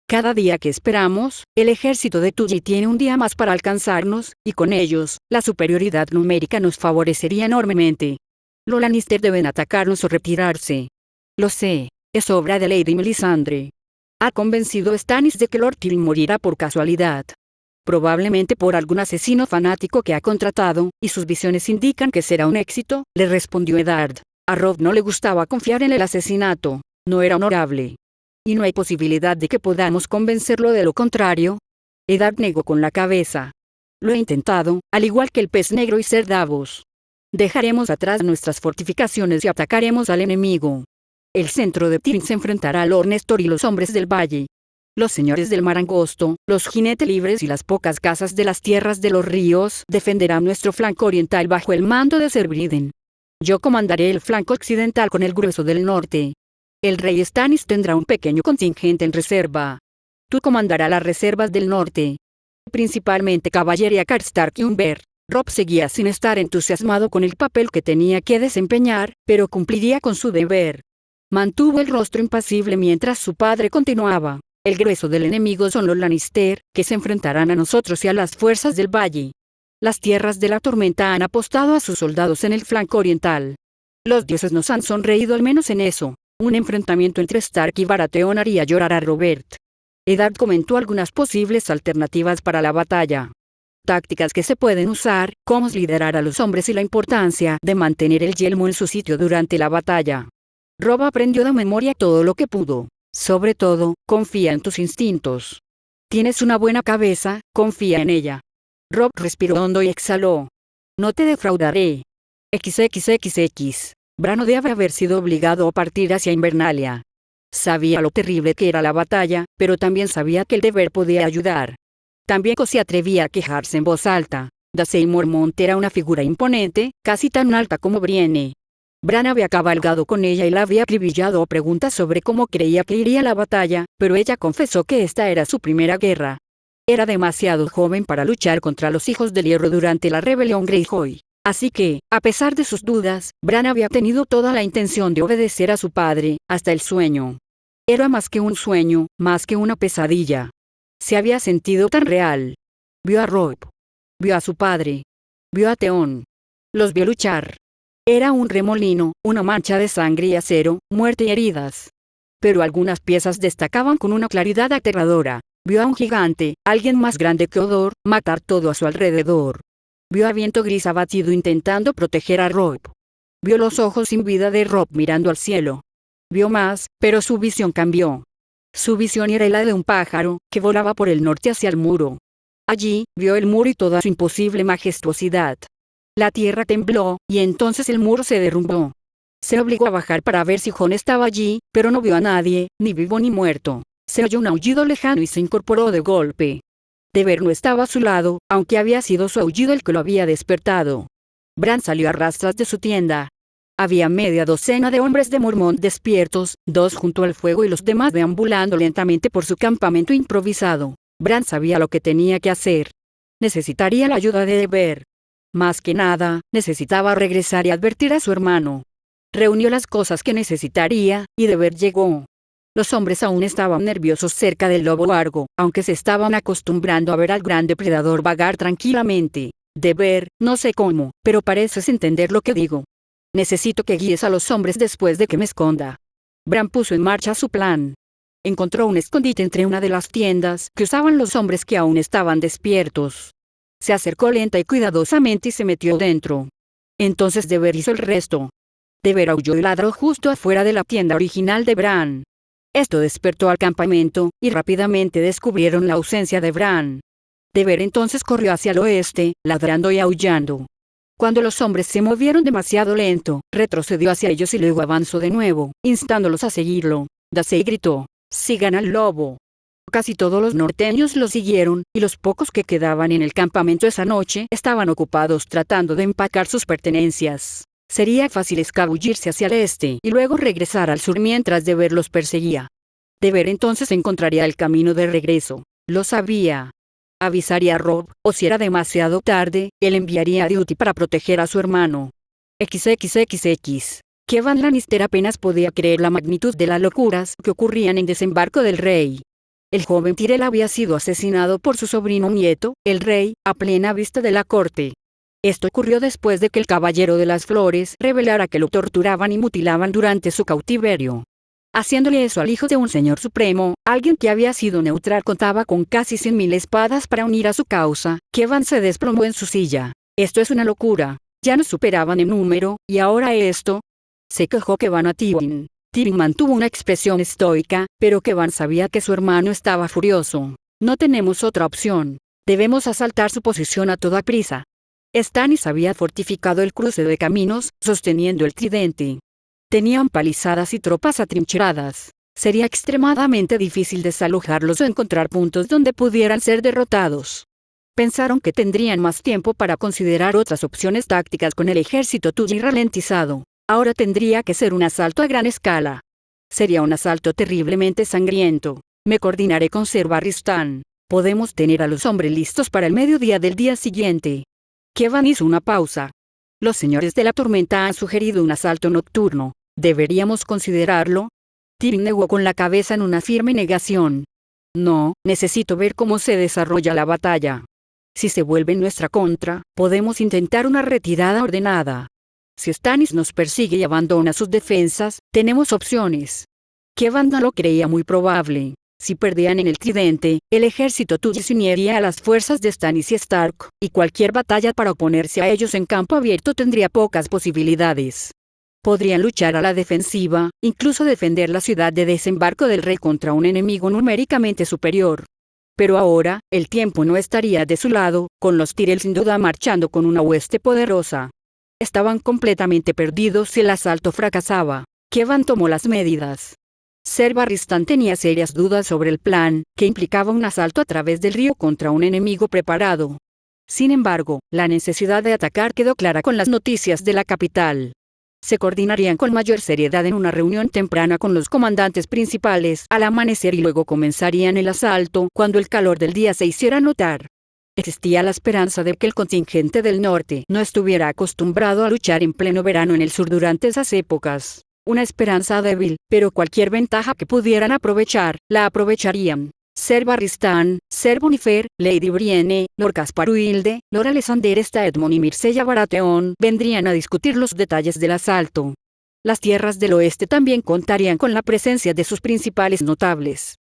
Cada día que esperamos, el ejército de Tully tiene un día más para alcanzarnos, y con ellos, la superioridad numérica nos favorecería enormemente. Los Lannister deben atacarnos o retirarse. Lo sé, es obra de Lady Melisandre. Ha convencido a Stannis de que Lord Tywin morirá por casualidad. Probablemente por algún asesino fanático que ha contratado, y sus visiones indican que será un éxito, le respondió Eddard. A Robb no le gustaba confiar en el asesinato, no era honorable. ¿Y no hay posibilidad de que podamos convencerlo de lo contrario? Eddard negó con la cabeza. Lo he intentado, al igual que el pez negro y Ser Davos. Dejaremos atrás nuestras fortificaciones y atacaremos al enemigo. El centro de Tywin se enfrentará a Lord Nestor y los hombres del valle. Los señores del mar angosto, los jinetes libres y las pocas casas de las tierras de los ríos defenderán nuestro flanco oriental bajo el mando de Ser Briden. Yo comandaré el flanco occidental con el grueso del norte. El rey Stannis tendrá un pequeño contingente en reserva. Tú comandarás las reservas del norte. Principalmente caballería Karstark y Umber. Robb seguía sin estar entusiasmado con el papel que tenía que desempeñar, pero cumpliría con su deber. Mantuvo el rostro impasible mientras su padre continuaba. El grueso del enemigo son los Lannister, que se enfrentarán a nosotros y a las fuerzas del valle. Las tierras de la tormenta han apostado a sus soldados en el flanco oriental. Los dioses nos han sonreído al menos en eso. Un enfrentamiento entre Stark y Baratheon haría llorar a Robert. Eddard comentó algunas posibles alternativas para la batalla. Tácticas que se pueden usar, cómo liderar a los hombres y la importancia de mantener el yelmo en su sitio durante la batalla. Robb aprendió de memoria todo lo que pudo. Sobre todo, confía en tus instintos. Tienes una buena cabeza, confía en ella. Robb respiró hondo y exhaló. No te defraudaré. XXXX. Bran no debe haber sido obligado a partir hacia Invernalia. Sabía lo terrible que era la batalla, pero también sabía que el deber podía ayudar. Tampoco se atrevía a quejarse en voz alta. Daisy Mormont era una figura imponente, casi tan alta como Brienne. Bran había cabalgado con ella y la había acribillado a preguntas sobre cómo creía que iría la batalla, pero ella confesó que esta era su primera guerra. Era demasiado joven para luchar contra los hijos del hierro durante la rebelión Greyjoy. Así que, a pesar de sus dudas, Bran había tenido toda la intención de obedecer a su padre, hasta el sueño. Era más que un sueño, más que una pesadilla. Se había sentido tan real. Vio a Robb. Vio a su padre. Vio a Theon. Los vio luchar. Era un remolino, una mancha de sangre y acero, muerte y heridas. Pero algunas piezas destacaban con una claridad aterradora. Vio a un gigante, alguien más grande que Hodor, matar todo a su alrededor. Vio a Viento Gris abatido intentando proteger a Robb. Vio los ojos sin vida de Robb mirando al cielo. Vio más, pero su visión cambió. Su visión era la de un pájaro, que volaba por el norte hacia el muro. Allí, vio el muro y toda su imposible majestuosidad. La tierra tembló, y entonces el muro se derrumbó. Se obligó a bajar para ver si John estaba allí, pero no vio a nadie, ni vivo ni muerto. Se oyó un aullido lejano y se incorporó de golpe. Deber no estaba a su lado, aunque había sido su aullido el que lo había despertado. Bran salió a rastras de su tienda. Había media docena de hombres de Mormont despiertos, 2 junto al fuego y los demás deambulando lentamente por su campamento improvisado. Bran sabía lo que tenía que hacer. Necesitaría la ayuda de Deber. Más que nada, necesitaba regresar y advertir a su hermano. Reunió las cosas que necesitaría, y Deber llegó. Los hombres aún estaban nerviosos cerca del lobo largo, aunque se estaban acostumbrando a ver al gran depredador vagar tranquilamente. Deber, no sé cómo, pero pareces entender lo que digo. Necesito que guíes a los hombres después de que me esconda. Bran puso en marcha su plan. Encontró un escondite entre una de las tiendas que usaban los hombres que aún estaban despiertos. Se acercó lenta y cuidadosamente y se metió dentro. Entonces Deber hizo el resto. Deber aulló y ladró justo afuera de la tienda original de Bran. Esto despertó al campamento, y rápidamente descubrieron la ausencia de Bran. Deber entonces corrió hacia el oeste, ladrando y aullando. Cuando los hombres se movieron demasiado lento, retrocedió hacia ellos y luego avanzó de nuevo, instándolos a seguirlo. Dacey gritó: «¡Sigan al lobo!». Casi todos los norteños lo siguieron, y los pocos que quedaban en el campamento esa noche estaban ocupados tratando de empacar sus pertenencias. Sería fácil escabullirse hacia el este y luego regresar al sur mientras Deber los perseguía. Deber entonces encontraría el camino de regreso. Lo sabía. Avisaría a Robb, o si era demasiado tarde, él enviaría a Duty para proteger a su hermano. XXXX. Kevan Lannister apenas podía creer la magnitud de las locuras que ocurrían en Desembarco del Rey. El joven Tyrell había sido asesinado por su sobrino nieto, el rey, a plena vista de la corte. Esto ocurrió después de que el Caballero de las Flores revelara que lo torturaban y mutilaban durante su cautiverio. Haciéndole eso al hijo de un señor supremo, alguien que había sido neutral contaba con casi 100.000 espadas para unir a su causa. Kevan se desplomó en su silla. Esto es una locura. Ya nos superaban en número, y ahora esto. Se quejó Kevan a Tywin. Tywin mantuvo una expresión estoica, pero Kevan sabía que su hermano estaba furioso. No tenemos otra opción. Debemos asaltar su posición a toda prisa. Stannis había fortificado el cruce de caminos, sosteniendo el tridente. Tenían palizadas y tropas atrincheradas. Sería extremadamente difícil desalojarlos o encontrar puntos donde pudieran ser derrotados. Pensaron que tendrían más tiempo para considerar otras opciones tácticas con el ejército Tully ralentizado. Ahora tendría que ser un asalto a gran escala. Sería un asalto terriblemente sangriento. Me coordinaré con Ser Barristan. Podemos tener a los hombres listos para el mediodía del día siguiente. Kevan hizo una pausa. Los señores de la tormenta han sugerido un asalto nocturno. ¿Deberíamos considerarlo? Tywin negó con la cabeza en una firme negación. No, necesito ver cómo se desarrolla la batalla. Si se vuelve en nuestra contra, podemos intentar una retirada ordenada. Si Stannis nos persigue y abandona sus defensas, tenemos opciones. Kevan no lo creía muy probable. Si perdían en el tridente, el ejército Tully se uniría a las fuerzas de Stannis y Stark, y cualquier batalla para oponerse a ellos en campo abierto tendría pocas posibilidades. Podrían luchar a la defensiva, incluso defender la ciudad de Desembarco del Rey contra un enemigo numéricamente superior. Pero ahora, el tiempo no estaría de su lado, con los Tyrell sin duda marchando con una hueste poderosa. Estaban completamente perdidos si el asalto fracasaba. Kevan tomó las medidas. Ser Barristan tenía serias dudas sobre el plan, que implicaba un asalto a través del río contra un enemigo preparado. Sin embargo, la necesidad de atacar quedó clara con las noticias de la capital. Se coordinarían con mayor seriedad en una reunión temprana con los comandantes principales al amanecer y luego comenzarían el asalto cuando el calor del día se hiciera notar. Existía la esperanza de que el contingente del norte no estuviera acostumbrado a luchar en pleno verano en el sur durante esas épocas. Una esperanza débil, pero cualquier ventaja que pudieran aprovechar, la aprovecharían. Ser Barristan, Ser Bonifer, Lady Brienne, Lord Caspar Uylde, Lord Alexander Staedmon y Myrcella Baratheon vendrían a discutir los detalles del asalto. Las tierras del oeste también contarían con la presencia de sus principales notables.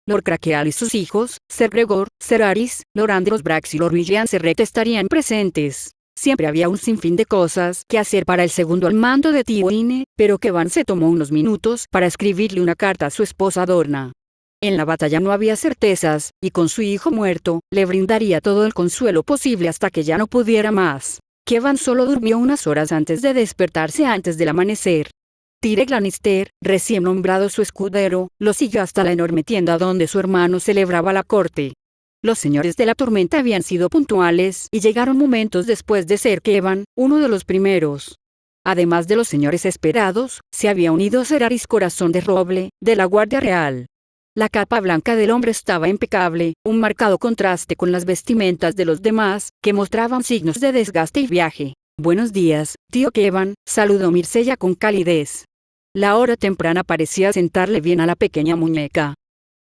Lord Crackheal y sus hijos, Ser Gregor, Ser Aris, Lord Andros Brax y Lord William Serret estarían presentes. Siempre había un sinfín de cosas que hacer para el segundo al mando de Tywin, pero Kevan se tomó unos minutos para escribirle una carta a su esposa Dorna. En la batalla no había certezas, y con su hijo muerto, le brindaría todo el consuelo posible hasta que ya no pudiera más. Kevan solo durmió unas horas antes de despertarse antes del amanecer. Tyrion Lannister, recién nombrado su escudero, lo siguió hasta la enorme tienda donde su hermano celebraba la corte. Los señores de la tormenta habían sido puntuales y llegaron momentos después de Ser Kevan, uno de los primeros. Además de los señores esperados, se había unido Seraris Corazón de Roble, de la Guardia Real. La capa blanca del hombre estaba impecable, un marcado contraste con las vestimentas de los demás, que mostraban signos de desgaste y viaje. «Buenos días, tío Kevan», saludó Myrcella con calidez. La hora temprana parecía sentarle bien a la pequeña muñeca.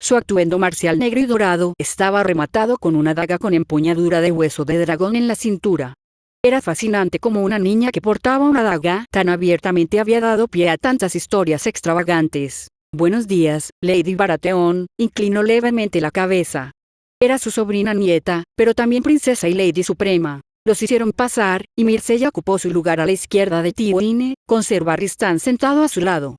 Su atuendo marcial negro y dorado estaba rematado con una daga con empuñadura de hueso de dragón en la cintura. Era fascinante como una niña que portaba una daga tan abiertamente había dado pie a tantas historias extravagantes. «Buenos días, Lady Baratheon», inclinó levemente la cabeza. Era su sobrina nieta, pero también princesa y Lady Suprema. Los hicieron pasar, y Myrcella ocupó su lugar a la izquierda de Tywin, con Ser Barristan sentado a su lado.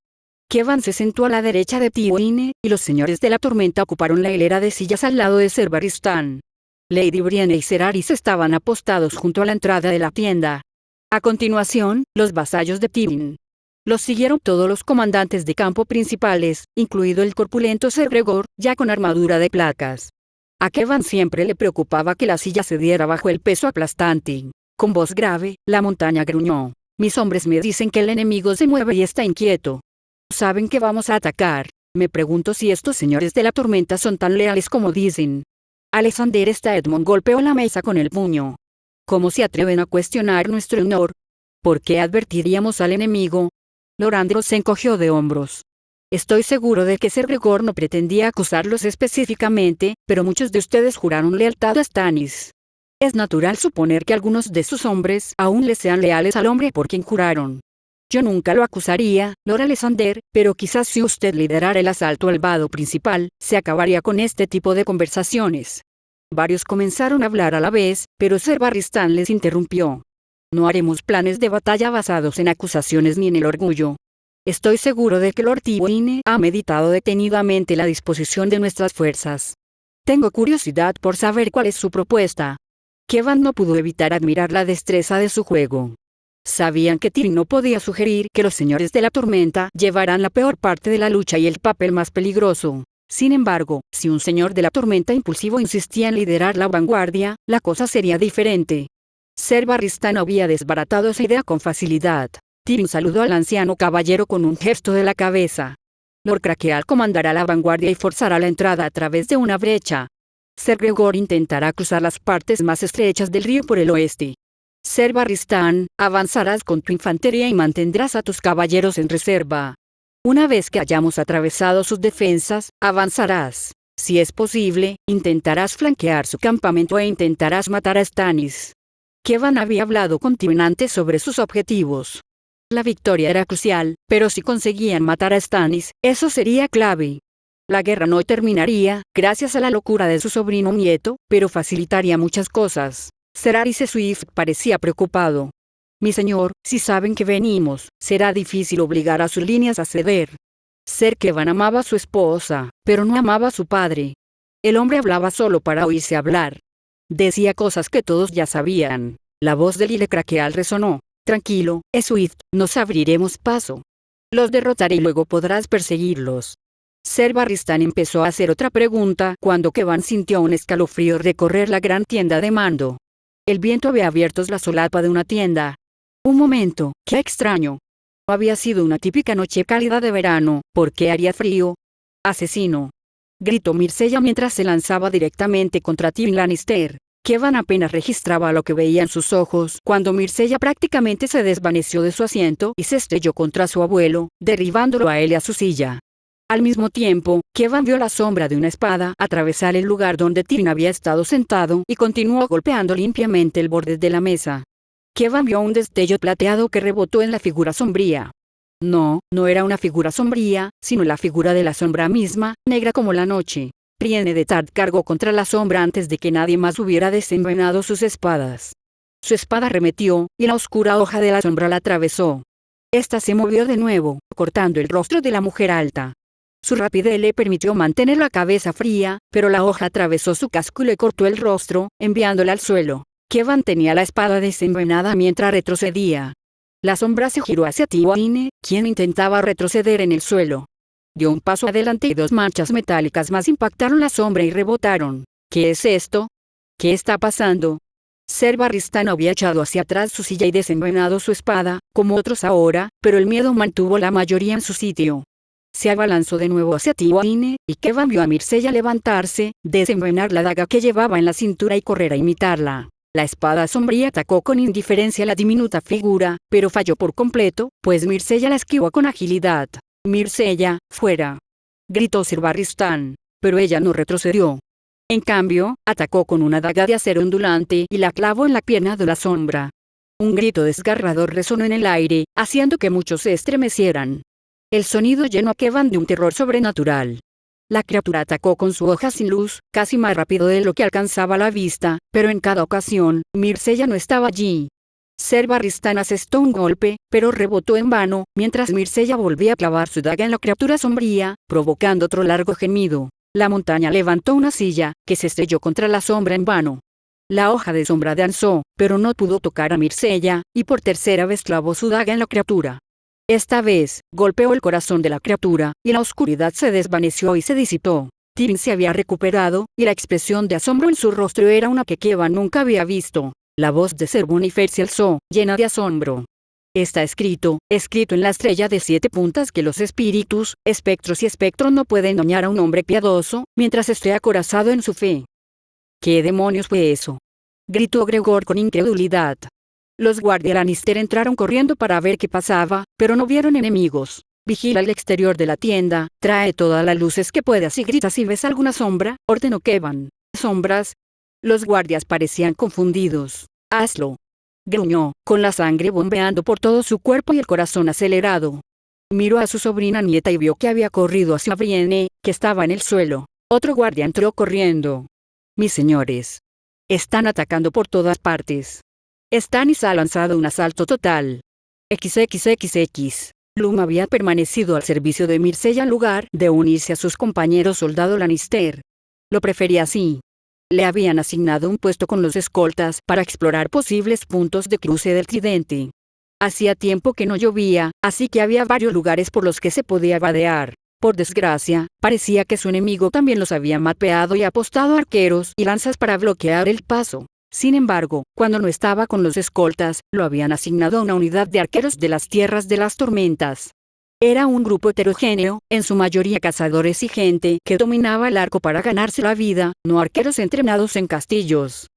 Kevan se sentó a la derecha de Tywin, y los señores de la tormenta ocuparon la hilera de sillas al lado de Ser Barristan. Lady Brienne y Seraris estaban apostados junto a la entrada de la tienda. A continuación, los vasallos de Tywin. Los siguieron todos los comandantes de campo principales, incluido el corpulento Ser Gregor, ya con armadura de placas. A Kevan siempre le preocupaba que la silla cediera bajo el peso aplastante. Con voz grave, la montaña gruñó. «Mis hombres me dicen que el enemigo se mueve y está inquieto. Saben que vamos a atacar. Me pregunto si estos señores de la tormenta son tan leales como dicen». Alexander Staedmon golpeó la mesa con el puño. «¿Cómo se atreven a cuestionar nuestro honor? ¿Por qué advertiríamos al enemigo?» Lorandros se encogió de hombros. «Estoy seguro de que Ser Gregor no pretendía acusarlos específicamente, pero muchos de ustedes juraron lealtad a Stannis. Es natural suponer que algunos de sus hombres aún le sean leales al hombre por quien juraron. Yo nunca lo acusaría, Lord Alexander, pero quizás si usted liderara el asalto al vado principal, se acabaría con este tipo de conversaciones». Varios comenzaron a hablar a la vez, pero Ser Barristan les interrumpió. «No haremos planes de batalla basados en acusaciones ni en el orgullo. Estoy seguro de que Lord Tywin ha meditado detenidamente la disposición de nuestras fuerzas. Tengo curiosidad por saber cuál es su propuesta». Kevan no pudo evitar admirar la destreza de su juego. Sabían que Tyrion no podía sugerir que los señores de la tormenta llevaran la peor parte de la lucha y el papel más peligroso. Sin embargo, si un señor de la tormenta impulsivo insistía en liderar la vanguardia, la cosa sería diferente. Ser Barristan había desbaratado esa idea con facilidad. Tyrion saludó al anciano caballero con un gesto de la cabeza. «Lord Crackhead comandará la vanguardia y forzará la entrada a través de una brecha. Ser Gregor intentará cruzar las partes más estrechas del río por el oeste. Ser Barristan, avanzarás con tu infantería y mantendrás a tus caballeros en reserva. Una vez que hayamos atravesado sus defensas, avanzarás. Si es posible, intentarás flanquear su campamento e intentarás matar a Stannis». Kevan había hablado con Tyrion antes sobre sus objetivos. La victoria era crucial, pero si conseguían matar a Stannis, eso sería clave. La guerra no terminaría, gracias a la locura de su sobrino nieto, pero facilitaría muchas cosas. Seraris Swift parecía preocupado. «Mi señor, si saben que venimos, será difícil obligar a sus líneas a ceder». Ser Kevan amaba a su esposa, pero no amaba a su padre. El hombre hablaba solo para oírse hablar. Decía cosas que todos ya sabían. La voz de Lyle Crackhead resonó. «Tranquilo, Swift, nos abriremos paso. Los derrotaré y luego podrás perseguirlos». Ser Barristan empezó a hacer otra pregunta cuando Kevan sintió un escalofrío recorrer la gran tienda de mando. El viento había abierto la solapa de una tienda. «Un momento, qué extraño. No había sido una típica noche cálida de verano, ¿por qué haría frío?» «Asesino», gritó Myrcella mientras se lanzaba directamente contra Tyrion Lannister. Kevan apenas registraba lo que veían sus ojos cuando Myrcella prácticamente se desvaneció de su asiento y se estrelló contra su abuelo, derribándolo a él y a su silla. Al mismo tiempo, Kevan vio la sombra de una espada atravesar el lugar donde Tyrion había estado sentado y continuó golpeando limpiamente el borde de la mesa. Kevan vio un destello plateado que rebotó en la figura sombría. No, no era una figura sombría, sino la figura de la sombra misma, negra como la noche. Brienne de Tarth cargó contra la sombra antes de que nadie más hubiera desenvainado sus espadas. Su espada arremetió, y la oscura hoja de la sombra la atravesó. Esta se movió de nuevo, cortando el rostro de la mujer alta. Su rapidez le permitió mantener la cabeza fría, pero la hoja atravesó su casco y le cortó el rostro, enviándola al suelo. Kevan tenía la espada desenvainada mientras retrocedía. La sombra se giró hacia Tywin, quien intentaba retroceder en el suelo. Dio un paso adelante y dos manchas metálicas más impactaron la sombra y rebotaron. ¿Qué es esto? ¿Qué está pasando? Ser Barristan había echado hacia atrás su silla y desenvainado su espada, como otros ahora, pero el miedo mantuvo la mayoría en su sitio. Se abalanzó de nuevo hacia Tywin, y Kevan vio a Myrcella levantarse, desenvainar la daga que llevaba en la cintura y correr a imitarla. La espada sombría atacó con indiferencia a la diminuta figura, pero falló por completo, pues Myrcella la esquivó con agilidad. «Myrcella, fuera», gritó Ser Barristan, pero ella no retrocedió. En cambio, atacó con una daga de acero ondulante y la clavó en la pierna de la sombra. Un grito desgarrador resonó en el aire, haciendo que muchos se estremecieran. El sonido llenó a Kevan de un terror sobrenatural. La criatura atacó con su hoja sin luz, casi más rápido de lo que alcanzaba la vista, pero en cada ocasión, Myrcella no estaba allí. Ser Barristan asestó un golpe, pero rebotó en vano, mientras Myrcella volvía a clavar su daga en la criatura sombría, provocando otro largo gemido. La montaña levantó una silla, que se estrelló contra la sombra en vano. La hoja de sombra danzó, pero no pudo tocar a Myrcella, y por tercera vez clavó su daga en la criatura. Esta vez, golpeó el corazón de la criatura, y la oscuridad se desvaneció y se disipó. Tywin se había recuperado, y la expresión de asombro en su rostro era una que Kevan nunca había visto. La voz de Ser Boniface se alzó, llena de asombro. Está escrito en la estrella de 7 puntas que los espíritus, espectros y espectros no pueden dañar a un hombre piadoso, mientras esté acorazado en su fe. ¿Qué demonios fue eso?, gritó Gregor con incredulidad. Los guardias Lannister entraron corriendo para ver qué pasaba, pero no vieron enemigos. Vigila el exterior de la tienda, trae todas las luces que puedas y grita si ves alguna sombra, ordenó Kevan. ¿Sombras? Los guardias parecían confundidos. Hazlo, gruñó, con la sangre bombeando por todo su cuerpo y el corazón acelerado. Miró a su sobrina nieta y vio que había corrido hacia Brienne, que estaba en el suelo. Otro guardia entró corriendo. «Mis señores, están atacando por todas partes. Stannis ha lanzado un asalto total. XXXX. Lum había permanecido al servicio de Myrcella en lugar de unirse a sus compañeros soldado Lannister. Lo prefería así. Le habían asignado un puesto con los escoltas para explorar posibles puntos de cruce del Tridente. Hacía tiempo que no llovía, así que había varios lugares por los que se podía vadear. Por desgracia, parecía que su enemigo también los había mapeado y apostado arqueros y lanzas para bloquear el paso. Sin embargo, cuando no estaba con los escoltas, lo habían asignado a una unidad de arqueros de las Tierras de las Tormentas. Era un grupo heterogéneo, en su mayoría cazadores y gente que dominaba el arco para ganarse la vida, no arqueros entrenados en castillos.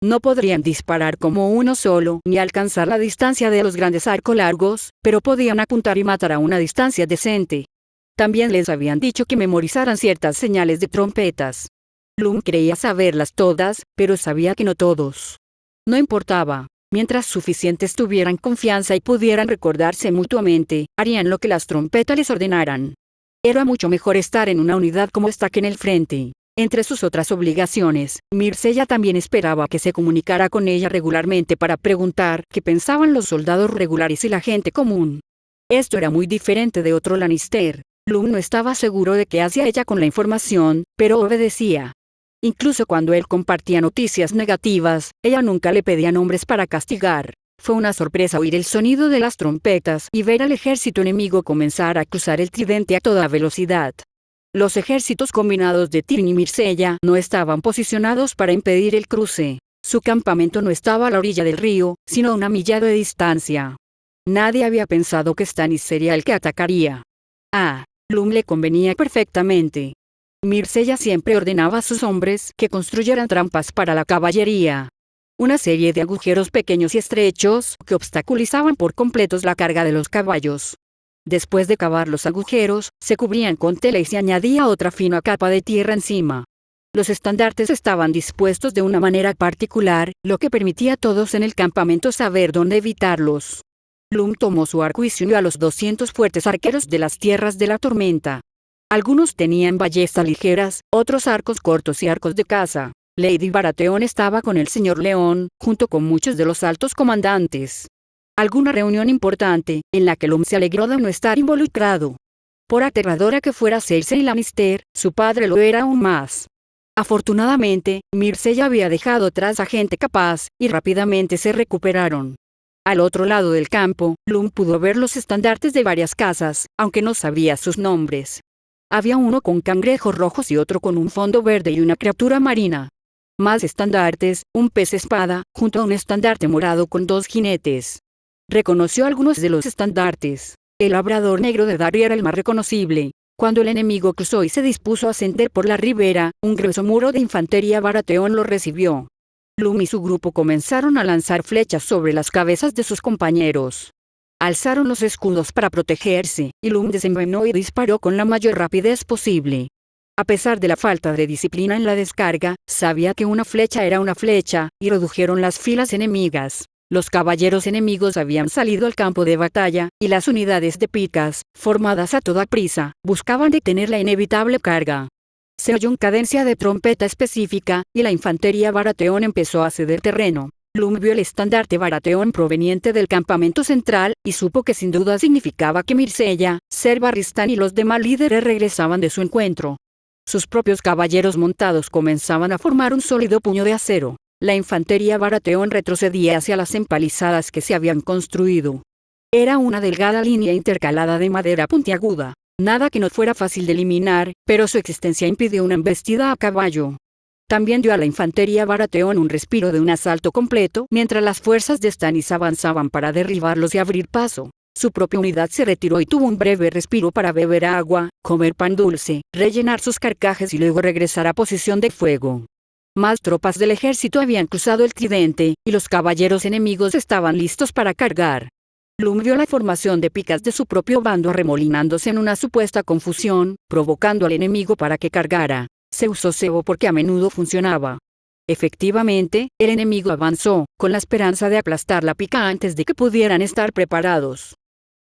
No podrían disparar como uno solo ni alcanzar la distancia de los grandes arcos largos, pero podían apuntar y matar a una distancia decente. También les habían dicho que memorizaran ciertas señales de trompetas. Lum creía saberlas todas, pero sabía que no todos. No importaba. Mientras suficientes tuvieran confianza y pudieran recordarse mutuamente, harían lo que las trompetas les ordenaran. Era mucho mejor estar en una unidad como esta que en el frente. Entre sus otras obligaciones, Myrcella también esperaba que se comunicara con ella regularmente para preguntar qué pensaban los soldados regulares y la gente común. Esto era muy diferente de otro Lannister. Lum no estaba seguro de qué hacía ella con la información, pero obedecía. Incluso cuando él compartía noticias negativas, ella nunca le pedía nombres para castigar. Fue una sorpresa oír el sonido de las trompetas y ver al ejército enemigo comenzar a cruzar el Tridente a toda velocidad. Los ejércitos combinados de Tywin y Myrcella no estaban posicionados para impedir el cruce. Su campamento no estaba a la orilla del río, sino a una milla de distancia. Nadie había pensado que Stannis sería el que atacaría. A Lum le convenía perfectamente. Myrcella siempre ordenaba a sus hombres que construyeran trampas para la caballería. Una serie de agujeros pequeños y estrechos que obstaculizaban por completo la carga de los caballos. Después de cavar los agujeros, se cubrían con tela y se añadía otra fina capa de tierra encima. Los estandartes estaban dispuestos de una manera particular, lo que permitía a todos en el campamento saber dónde evitarlos. Lum tomó su arco y se unió a los 200 fuertes arqueros de las Tierras de la Tormenta. Algunos tenían ballestas ligeras, otros arcos cortos y arcos de caza. Lady Baratheon estaba con el señor León, junto con muchos de los altos comandantes. Alguna reunión importante, en la que Lum se alegró de no estar involucrado. Por aterradora que fuera Cersei Lannister, su padre lo era aún más. Afortunadamente, Myrcella había dejado atrás a gente capaz, y rápidamente se recuperaron. Al otro lado del campo, Lum pudo ver los estandartes de varias casas, aunque no sabía sus nombres. Había uno con cangrejos rojos y otro con un fondo verde y una criatura marina. Más estandartes, un pez espada, junto a un estandarte morado con 2 jinetes. Reconoció algunos de los estandartes. El labrador negro de Dari era el más reconocible. Cuando el enemigo cruzó y se dispuso a ascender por la ribera, un grueso muro de infantería Baratheon lo recibió. Lum y su grupo comenzaron a lanzar flechas sobre las cabezas de sus compañeros. Alzaron los escudos para protegerse, y Lum desenvainó y disparó con la mayor rapidez posible. A pesar de la falta de disciplina en la descarga, sabía que una flecha era una flecha, y redujeron las filas enemigas. Los caballeros enemigos habían salido al campo de batalla, y las unidades de picas, formadas a toda prisa, buscaban detener la inevitable carga. Se oyó una cadencia de trompeta específica, y la infantería Baratheon empezó a ceder terreno. Lum vio el estandarte Baratheon proveniente del campamento central, y supo que sin duda significaba que Myrcella, Ser Barristan y los demás líderes regresaban de su encuentro. Sus propios caballeros montados comenzaban a formar un sólido puño de acero. La infantería Baratheon retrocedía hacia las empalizadas que se habían construido. Era una delgada línea intercalada de madera puntiaguda, nada que no fuera fácil de eliminar, pero su existencia impidió una embestida a caballo. También dio a la infantería Baratheon un respiro de un asalto completo, mientras las fuerzas de Stannis avanzaban para derribarlos y abrir paso. Su propia unidad se retiró y tuvo un breve respiro para beber agua, comer pan dulce, rellenar sus carcajes y luego regresar a posición de fuego. Más tropas del ejército habían cruzado el Tridente, y los caballeros enemigos estaban listos para cargar. Lum vio la formación de picas de su propio bando arremolinándose en una supuesta confusión, provocando al enemigo para que cargara. Se usó cebo porque a menudo funcionaba. Efectivamente, el enemigo avanzó, con la esperanza de aplastar la pica antes de que pudieran estar preparados.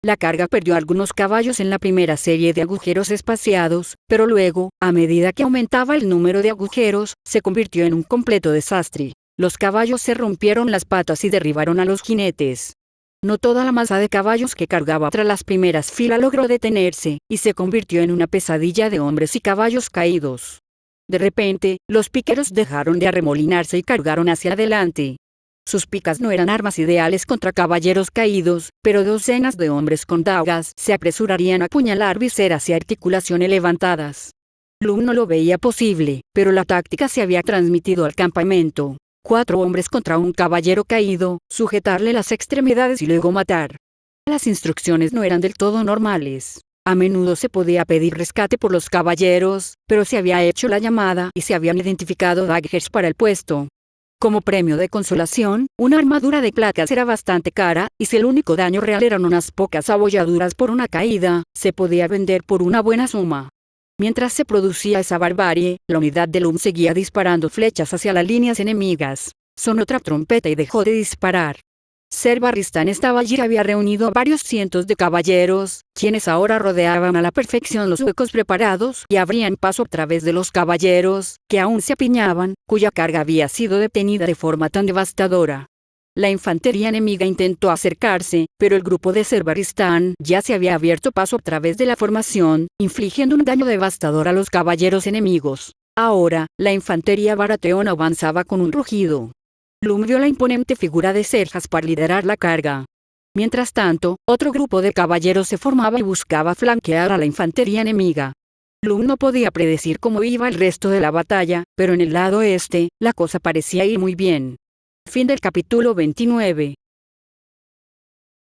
La carga perdió algunos caballos en la primera serie de agujeros espaciados, pero luego, a medida que aumentaba el número de agujeros, se convirtió en un completo desastre. Los caballos se rompieron las patas y derribaron a los jinetes. No toda la masa de caballos que cargaba tras las primeras filas logró detenerse, y se convirtió en una pesadilla de hombres y caballos caídos. De repente, los piqueros dejaron de arremolinarse y cargaron hacia adelante. Sus picas no eran armas ideales contra caballeros caídos, pero docenas de hombres con dagas se apresurarían a apuñalar viseras y articulaciones levantadas. Lum no lo veía posible, pero la táctica se había transmitido al campamento. 4 hombres contra un caballero caído, sujetarle las extremidades y luego matar. Las instrucciones no eran del todo normales. A menudo se podía pedir rescate por los caballeros, pero se había hecho la llamada y se habían identificado daggers para el puesto. Como premio de consolación, una armadura de placas era bastante cara, y si el único daño real eran unas pocas abolladuras por una caída, se podía vender por una buena suma. Mientras se producía esa barbarie, la unidad de Lum seguía disparando flechas hacia las líneas enemigas. Sonó otra trompeta y dejó de disparar. Ser Barristan estaba allí y había reunido a varios cientos de caballeros, quienes ahora rodeaban a la perfección los huecos preparados y abrían paso a través de los caballeros, que aún se apiñaban, cuya carga había sido detenida de forma tan devastadora. La infantería enemiga intentó acercarse, pero el grupo de Ser Barristan ya se había abierto paso a través de la formación, infligiendo un daño devastador a los caballeros enemigos. Ahora, la infantería Baratheon avanzaba con un rugido. Lum vio la imponente figura de Ser Jaspar liderar la carga. Mientras tanto, otro grupo de caballeros se formaba y buscaba flanquear a la infantería enemiga. Lum no podía predecir cómo iba el resto de la batalla, pero en el lado este, la cosa parecía ir muy bien. Fin del capítulo 29.